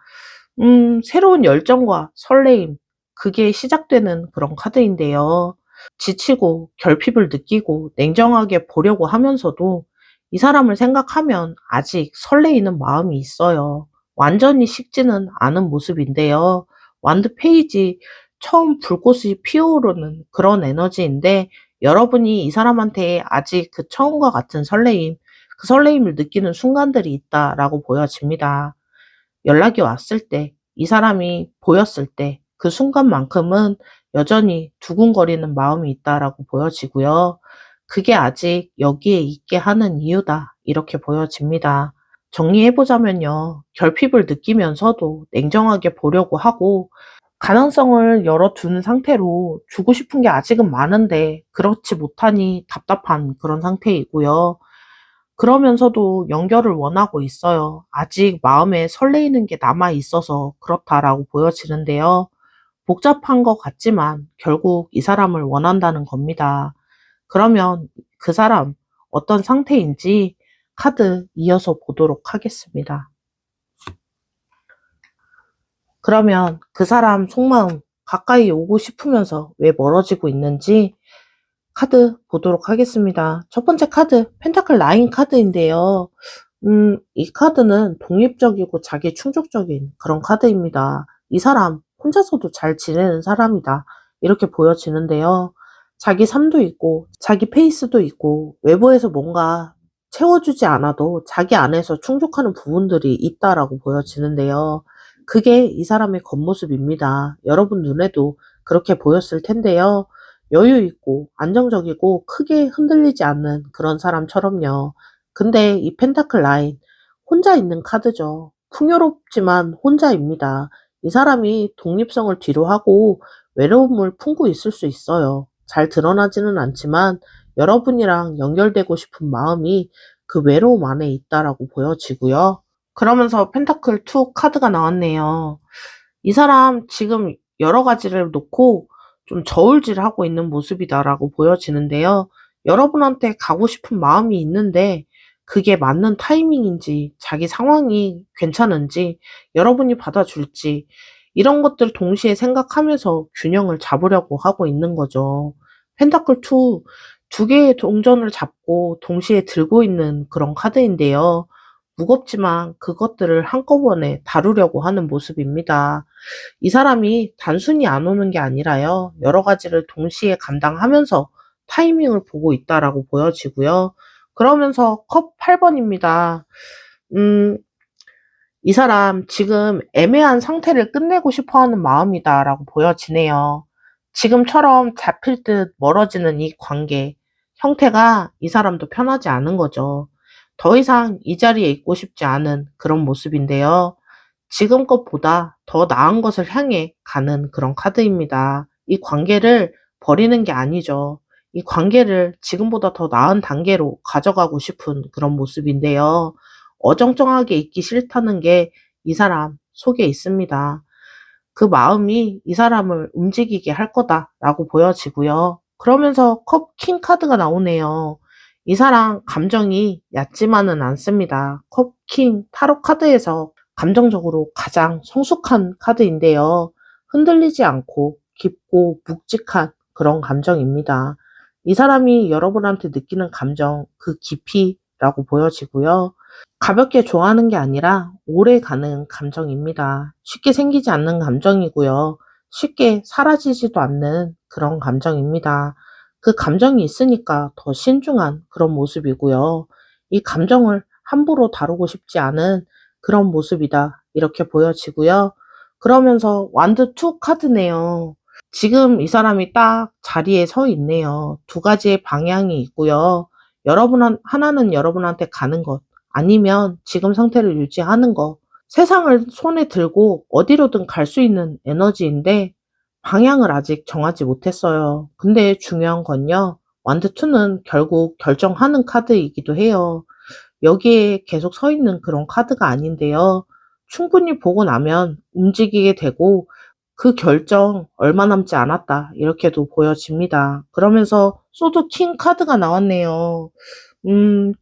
새로운 열정과 설레임, 그게 시작되는 그런 카드인데요. 지치고 결핍을 느끼고 냉정하게 보려고 하면서도 이 사람을 생각하면 아직 설레이는 마음이 있어요. 완전히 식지는 않은 모습인데요. 완드 페이지, 처음 불꽃이 피어오르는 그런 에너지인데 여러분이 이 사람한테 아직 그 처음과 같은 설레임, 그 설레임을 느끼는 순간들이 있다라고 보여집니다. 연락이 왔을 때, 이 사람이 보였을 때, 그 순간만큼은 여전히 두근거리는 마음이 있다라고 보여지고요. 그게 아직 여기에 있게 하는 이유다. 이렇게 보여집니다. 정리해보자면요. 결핍을 느끼면서도 냉정하게 보려고 하고, 가능성을 열어두는 상태로 주고 싶은 게 아직은 많은데, 그렇지 못하니 답답한 그런 상태이고요. 그러면서도 연결을 원하고 있어요. 아직 마음에 설레이는 게 남아 있어서 그렇다라고 보여지는데요. 복잡한 것 같지만 결국 이 사람을 원한다는 겁니다. 그러면 그 사람 어떤 상태인지 카드 이어서 보도록 하겠습니다. 그러면 그 사람 속마음 가까이 오고 싶으면서 왜 멀어지고 있는지 카드 보도록 하겠습니다. 첫 번째 카드, 펜타클 9 카드인데요. 이 카드는 독립적이고 자기 충족적인 그런 카드입니다. 이 사람 혼자서도 잘 지내는 사람이다. 이렇게 보여지는데요. 자기 삶도 있고, 자기 페이스도 있고, 외부에서 뭔가 채워주지 않아도 자기 안에서 충족하는 부분들이 있다라고 보여지는데요. 그게 이 사람의 겉모습입니다. 여러분 눈에도 그렇게 보였을 텐데요. 여유 있고, 안정적이고, 크게 흔들리지 않는 그런 사람처럼요. 근데 이 펜타클 9, 혼자 있는 카드죠. 풍요롭지만 혼자입니다. 이 사람이 독립성을 뒤로 하고 외로움을 품고 있을 수 있어요. 잘 드러나지는 않지만 여러분이랑 연결되고 싶은 마음이 그 외로움 안에 있다라고 보여지고요. 그러면서 펜타클 2 카드가 나왔네요. 이 사람 지금 여러 가지를 놓고 좀 저울질하고 있는 모습이다라고 보여지는데요. 여러분한테 가고 싶은 마음이 있는데 그게 맞는 타이밍인지, 자기 상황이 괜찮은지, 여러분이 받아줄지, 이런 것들 동시에 생각하면서 균형을 잡으려고 하고 있는 거죠. 펜타클 2, 두 개의 동전을 잡고 동시에 들고 있는 그런 카드인데요. 무겁지만 그것들을 한꺼번에 다루려고 하는 모습입니다. 이 사람이 단순히 안 오는 게 아니라요. 여러 가지를 동시에 감당하면서 타이밍을 보고 있다라고 보여지고요. 그러면서 컵 8번입니다. 음, 이 사람 지금 애매한 상태를 끝내고 싶어 하는 마음이다라고 보여지네요. 지금처럼 잡힐 듯 멀어지는 이 관계, 형태가 이 사람도 편하지 않은 거죠. 더 이상 이 자리에 있고 싶지 않은 그런 모습인데요. 지금 것보다 더 나은 것을 향해 가는 그런 카드입니다. 이 관계를 버리는 게 아니죠. 이 관계를 지금보다 더 나은 단계로 가져가고 싶은 그런 모습인데요. 어정쩡하게 있기 싫다는 게 이 사람 속에 있습니다. 그 마음이 이 사람을 움직이게 할 거다라고 보여지고요. 그러면서 컵 킹 카드가 나오네요. 이 사람 감정이 얕지만은 않습니다. 컵 킹 타로 카드에서 감정적으로 가장 성숙한 카드인데요. 흔들리지 않고 깊고 묵직한 그런 감정입니다. 이 사람이 여러분한테 느끼는 감정, 그 깊이라고 보여지고요. 가볍게 좋아하는 게 아니라 오래 가는 감정입니다. 쉽게 생기지 않는 감정이고요. 쉽게 사라지지도 않는 그런 감정입니다. 그 감정이 있으니까 더 신중한 그런 모습이고요. 이 감정을 함부로 다루고 싶지 않은 그런 모습이다. 이렇게 보여지고요. 그러면서 완드 2 카드네요. 지금 이 사람이 딱 자리에 서 있네요. 두 가지의 방향이 있고요. 하나는 여러분한테 가는 것, 아니면 지금 상태를 유지하는 거. 세상을 손에 들고 어디로든 갈 수 있는 에너지인데 방향을 아직 정하지 못했어요. 근데 중요한 건요. 완드2는 결국 결정하는 카드이기도 해요. 여기에 계속 서 있는 그런 카드가 아닌데요. 충분히 보고 나면 움직이게 되고 그 결정 얼마 남지 않았다. 이렇게도 보여집니다. 그러면서 소드 킹 카드가 나왔네요.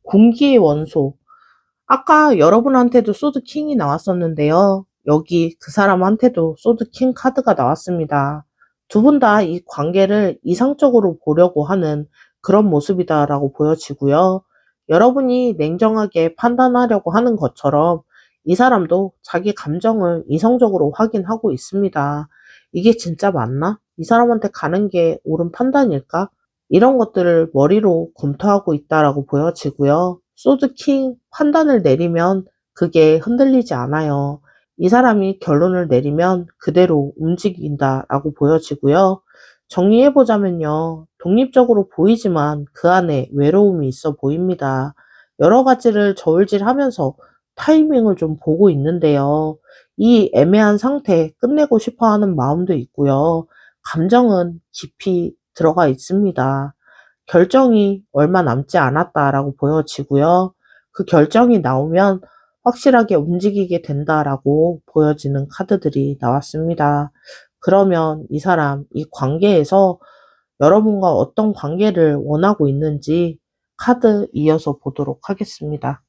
공기의 원소. 아까 여러분한테도 소드 킹이 나왔었는데요. 여기 그 사람한테도 소드 킹 카드가 나왔습니다. 두 분 다 이 관계를 이상적으로 보려고 하는 그런 모습이다라고 보여지고요. 여러분이 냉정하게 판단하려고 하는 것처럼 이 사람도 자기 감정을 이성적으로 확인하고 있습니다. 이게 진짜 맞나? 이 사람한테 가는 게 옳은 판단일까? 이런 것들을 머리로 검토하고 있다라고 보여지고요. 소드킹 판단을 내리면 그게 흔들리지 않아요. 이 사람이 결론을 내리면 그대로 움직인다라고 보여지고요. 정리해보자면요. 독립적으로 보이지만 그 안에 외로움이 있어 보입니다. 여러 가지를 저울질하면서 타이밍을 좀 보고 있는데요. 이 애매한 상태 끝내고 싶어 하는 마음도 있고요. 감정은 깊이 들어가 있습니다. 결정이 얼마 남지 않았다라고 보여지고요. 그 결정이 나오면 확실하게 움직이게 된다라고 보여지는 카드들이 나왔습니다. 그러면 이 사람, 이 관계에서 여러분과 어떤 관계를 원하고 있는지 카드 이어서 보도록 하겠습니다.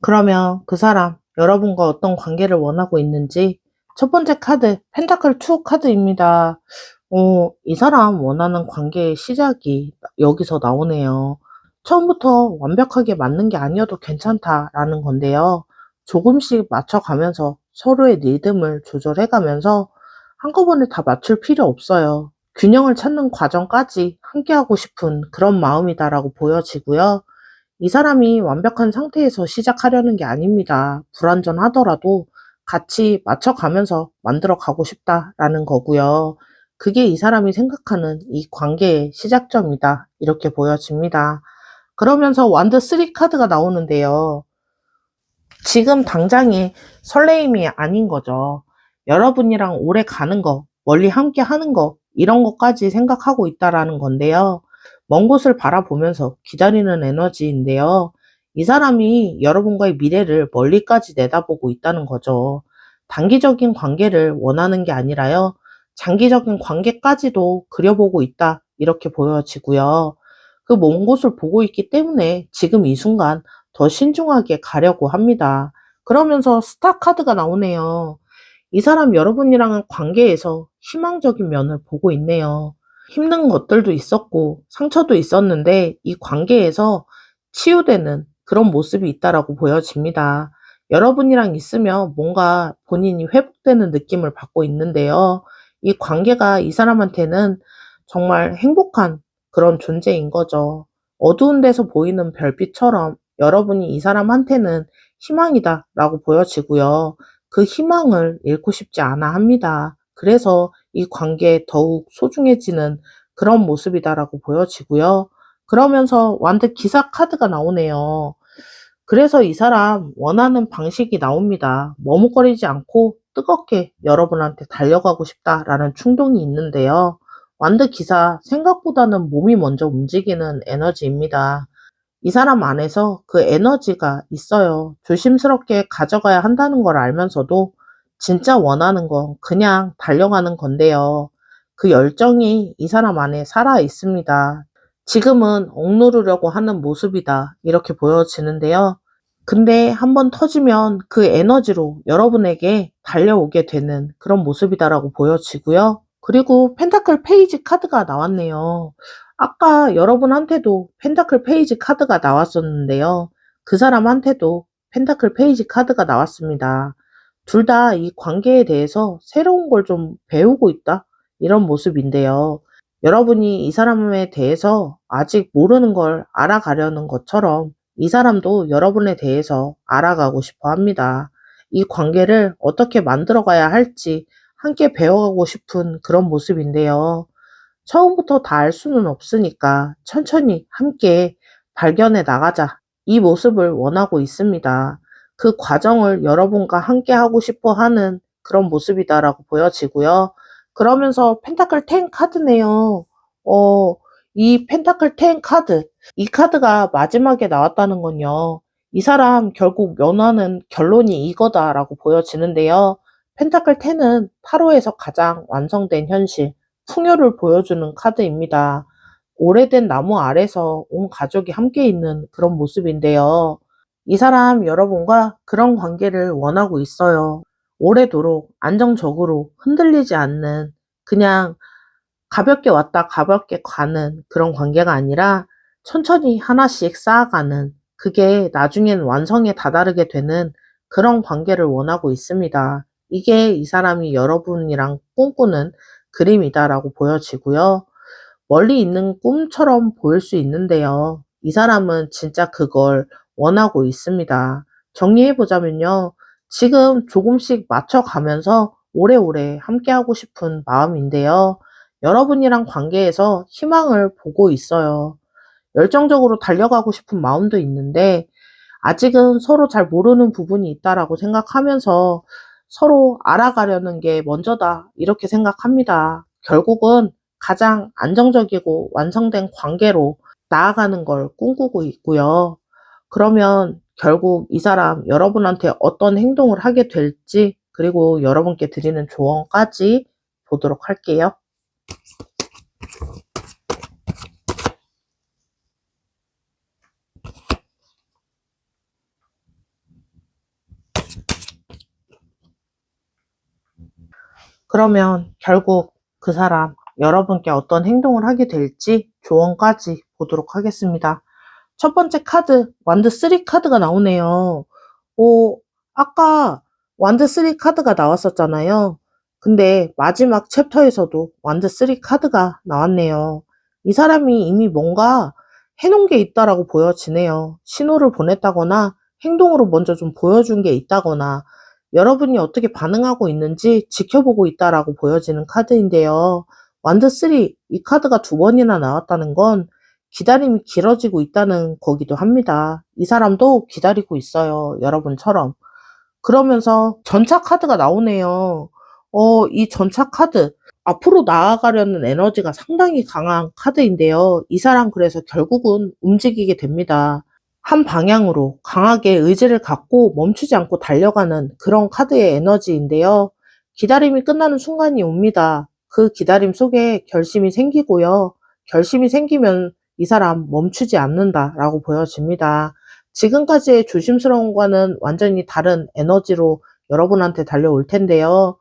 그러면 그 사람, 여러분과 어떤 관계를 원하고 있는지 첫 번째 카드, 펜타클 2 카드입니다. 이 사람 원하는 관계의 시작이 여기서 나오네요. 처음부터 완벽하게 맞는 게 아니어도 괜찮다라는 건데요. 조금씩 맞춰가면서 서로의 리듬을 조절해가면서 한꺼번에 다 맞출 필요 없어요. 균형을 찾는 과정까지 함께하고 싶은 그런 마음이다라고 보여지고요. 이 사람이 완벽한 상태에서 시작하려는 게 아닙니다. 불완전하더라도 같이 맞춰가면서 만들어 가고 싶다라는 거고요. 그게 이 사람이 생각하는 이 관계의 시작점이다. 이렇게 보여집니다. 그러면서 완드 3 카드가 나오는데요. 지금 당장의 설레임이 아닌 거죠. 여러분이랑 오래 가는 거, 멀리 함께 하는 거, 이런 것까지 생각하고 있다라는 건데요. 먼 곳을 바라보면서 기다리는 에너지인데요. 이 사람이 여러분과의 미래를 멀리까지 내다보고 있다는 거죠. 단기적인 관계를 원하는 게 아니라요. 장기적인 관계까지도 그려보고 있다. 이렇게 보여지고요. 그 먼 곳을 보고 있기 때문에 지금 이 순간 더 신중하게 가려고 합니다. 그러면서 스타 카드가 나오네요. 이 사람 여러분이랑은 관계에서 희망적인 면을 보고 있네요. 힘든 것들도 있었고 상처도 있었는데 이 관계에서 치유되는 그런 모습이 있다라고 보여집니다. 여러분이랑 있으면 뭔가 본인이 회복되는 느낌을 받고 있는데요. 이 관계가 이 사람한테는 정말 행복한 그런 존재인 거죠. 어두운 데서 보이는 별빛처럼 여러분이 이 사람한테는 희망이다라고 보여지고요. 그 희망을 잃고 싶지 않아 합니다. 그래서 이 관계에 더욱 소중해지는 그런 모습이다라고 보여지고요. 그러면서 완드 기사 카드가 나오네요. 그래서 이 사람 원하는 방식이 나옵니다. 머뭇거리지 않고 뜨겁게 여러분한테 달려가고 싶다라는 충동이 있는데요. 완드 기사, 생각보다는 몸이 먼저 움직이는 에너지입니다. 이 사람 안에서 그 에너지가 있어요. 조심스럽게 가져가야 한다는 걸 알면서도 진짜 원하는 건 그냥 달려가는 건데요. 그 열정이 이 사람 안에 살아 있습니다. 지금은 억누르려고 하는 모습이다. 이렇게 보여지는데요. 근데 한번 터지면 그 에너지로 여러분에게 달려오게 되는 그런 모습이다라고 보여지고요. 그리고 펜타클 페이지 카드가 나왔네요. 아까 여러분한테도 펜타클 페이지 카드가 나왔었는데요. 그 사람한테도 펜타클 페이지 카드가 나왔습니다. 둘 다 이 관계에 대해서 새로운 걸 좀 배우고 있다. 이런 모습인데요. 여러분이 이 사람에 대해서 아직 모르는 걸 알아가려는 것처럼 이 사람도 여러분에 대해서 알아가고 싶어 합니다. 이 관계를 어떻게 만들어가야 할지 함께 배워가고 싶은 그런 모습인데요. 처음부터 다 알 수는 없으니까 천천히 함께 발견해 나가자. 이 모습을 원하고 있습니다. 그 과정을 여러분과 함께 하고 싶어 하는 그런 모습이다라고 보여지고요. 그러면서 펜타클 10 카드네요. 어, 이 펜타클 10 카드. 이 카드가 마지막에 나왔다는 건요. 이 사람 결국 면하는 결론이 이거다라고 보여지는데요. 펜타클 10은 타로에서 가장 완성된 현실, 풍요를 보여주는 카드입니다. 오래된 나무 아래서 온 가족이 함께 있는 그런 모습인데요. 이 사람 여러분과 그런 관계를 원하고 있어요. 오래도록 안정적으로 흔들리지 않는 그냥 가볍게 왔다 가볍게 가는 그런 관계가 아니라 천천히 하나씩 쌓아가는 그게 나중엔 완성에 다다르게 되는 그런 관계를 원하고 있습니다. 이게 이 사람이 여러분이랑 꿈꾸는 그림이다라고 보여지고요. 멀리 있는 꿈처럼 보일 수 있는데요. 이 사람은 진짜 그걸 원하고 있습니다. 정리해보자면요. 지금 조금씩 맞춰가면서 오래오래 함께하고 싶은 마음인데요. 여러분이랑 관계에서 희망을 보고 있어요. 열정적으로 달려가고 싶은 마음도 있는데 아직은 서로 잘 모르는 부분이 있다라고 생각하면서 서로 알아가려는 게 먼저다 이렇게 생각합니다. 결국은 가장 안정적이고 완성된 관계로 나아가는 걸 꿈꾸고 있고요. 그러면 결국 이 사람 여러분한테 어떤 행동을 하게 될지 그리고 여러분께 드리는 조언까지 보도록 할게요. 그러면 결국 그 사람 여러분께 어떤 행동을 하게 될지 조언까지 보도록 하겠습니다. 첫 번째 카드, 완드 3 카드가 나오네요. 아까 완드 3 카드가 나왔었잖아요. 근데 마지막 챕터에서도 완드 3 카드가 나왔네요. 이 사람이 이미 뭔가 해놓은 게 있다라고 보여지네요. 신호를 보냈다거나 행동으로 먼저 좀 보여준 게 있다거나 여러분이 어떻게 반응하고 있는지 지켜보고 있다라고 보여지는 카드인데요. 완드 3, 이 카드가 두 번이나 나왔다는 건 기다림이 길어지고 있다는 거기도 합니다. 이 사람도 기다리고 있어요. 여러분처럼. 그러면서 전차 카드가 나오네요. 이 전차 카드. 앞으로 나아가려는 에너지가 상당히 강한 카드인데요. 이 사람 그래서 결국은 움직이게 됩니다. 한 방향으로 강하게 의지를 갖고 멈추지 않고 달려가는 그런 카드의 에너지인데요. 기다림이 끝나는 순간이 옵니다. 그 기다림 속에 결심이 생기고요. 결심이 생기면 이 사람 멈추지 않는다라고 보여집니다. 지금까지의 조심스러움과는 완전히 다른 에너지로 여러분한테 달려올 텐데요.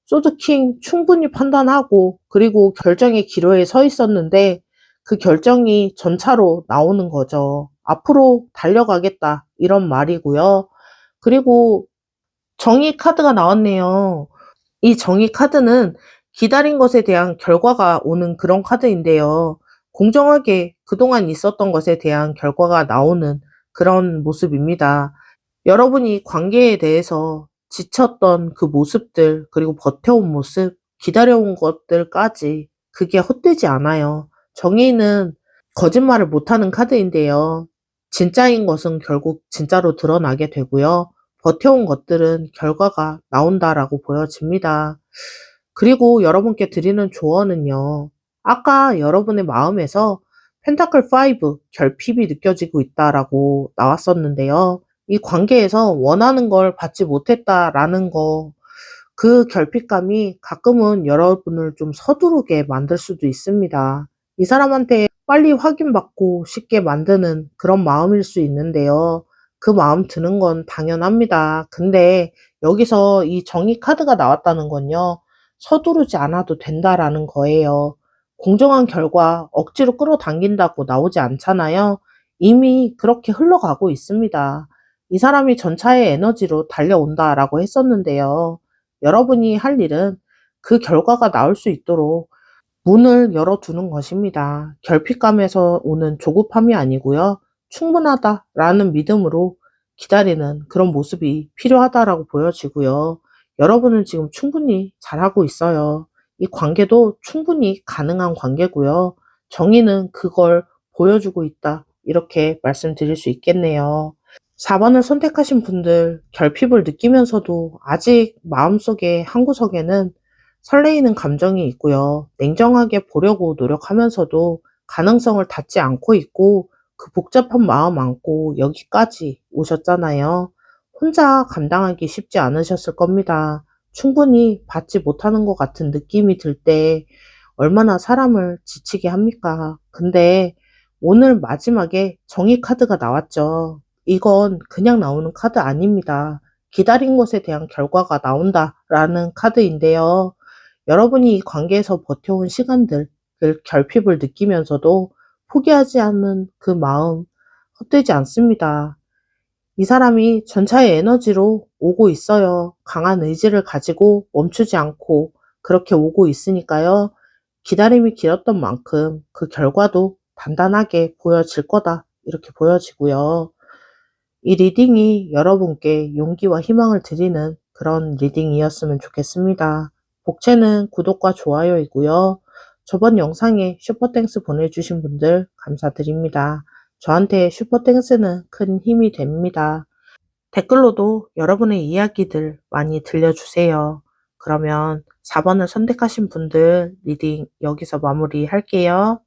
소드킹 충분히 판단하고 그리고 결정의 기로에 서 있었는데 그 결정이 전차로 나오는 거죠. 앞으로 달려가겠다 이런 말이고요. 그리고 정의 카드가 나왔네요. 이 정의 카드는 기다린 것에 대한 결과가 오는 그런 카드인데요. 공정하게 그동안 있었던 것에 대한 결과가 나오는 그런 모습입니다. 여러분이 관계에 대해서 지쳤던 그 모습들, 그리고 버텨온 모습, 기다려온 것들까지 그게 헛되지 않아요. 정의는 거짓말을 못하는 카드인데요. 진짜인 것은 결국 진짜로 드러나게 되고요. 버텨온 것들은 결과가 나온다라고 보여집니다. 그리고 여러분께 드리는 조언은요. 아까 여러분의 마음에서 펜타클 5 결핍이 느껴지고 있다라고 나왔었는데요. 이 관계에서 원하는 걸 받지 못했다라는 거, 그 결핍감이 가끔은 여러분을 좀 서두르게 만들 수도 있습니다. 이 사람한테 빨리 확인받고 싶게 만드는 그런 마음일 수 있는데요. 그 마음 드는 건 당연합니다. 근데 여기서 이 정의 카드가 나왔다는 건요. 서두르지 않아도 된다라는 거예요. 공정한 결과 억지로 끌어당긴다고 나오지 않잖아요. 이미 그렇게 흘러가고 있습니다. 이 사람이 전차의 에너지로 달려온다라고 했었는데요. 여러분이 할 일은 그 결과가 나올 수 있도록 문을 열어두는 것입니다. 결핍감에서 오는 조급함이 아니고요. 충분하다라는 믿음으로 기다리는 그런 모습이 필요하다라고 보여지고요. 여러분은 지금 충분히 잘하고 있어요. 이 관계도 충분히 가능한 관계고요. 정의는 그걸 보여주고 있다. 이렇게 말씀드릴 수 있겠네요. 4번을 선택하신 분들, 결핍을 느끼면서도 아직 마음속에 한구석에는 설레이는 감정이 있고요. 냉정하게 보려고 노력하면서도 가능성을 닫지 않고 있고 그 복잡한 마음 안고 여기까지 오셨잖아요. 혼자 감당하기 쉽지 않으셨을 겁니다. 충분히 받지 못하는 것 같은 느낌이 들 때 얼마나 사람을 지치게 합니까? 근데 오늘 마지막에 정의 카드가 나왔죠. 이건 그냥 나오는 카드 아닙니다. 기다린 것에 대한 결과가 나온다라는 카드인데요. 여러분이 이 관계에서 버텨온 시간들, 그 결핍을 느끼면서도 포기하지 않는 그 마음 헛되지 않습니다. 이 사람이 전차의 에너지로 오고 있어요. 강한 의지를 가지고 멈추지 않고 그렇게 오고 있으니까요. 기다림이 길었던 만큼 그 결과도 단단하게 보여질 거다. 이렇게 보여지고요. 이 리딩이 여러분께 용기와 희망을 드리는 그런 리딩이었으면 좋겠습니다. 복채는 구독과 좋아요이고요. 저번 영상에 슈퍼땡스 보내주신 분들 감사드립니다. 저한테 슈퍼땡스는 큰 힘이 됩니다. 댓글로도 여러분의 이야기들 많이 들려주세요. 그러면 4번을 선택하신 분들 리딩 여기서 마무리할게요.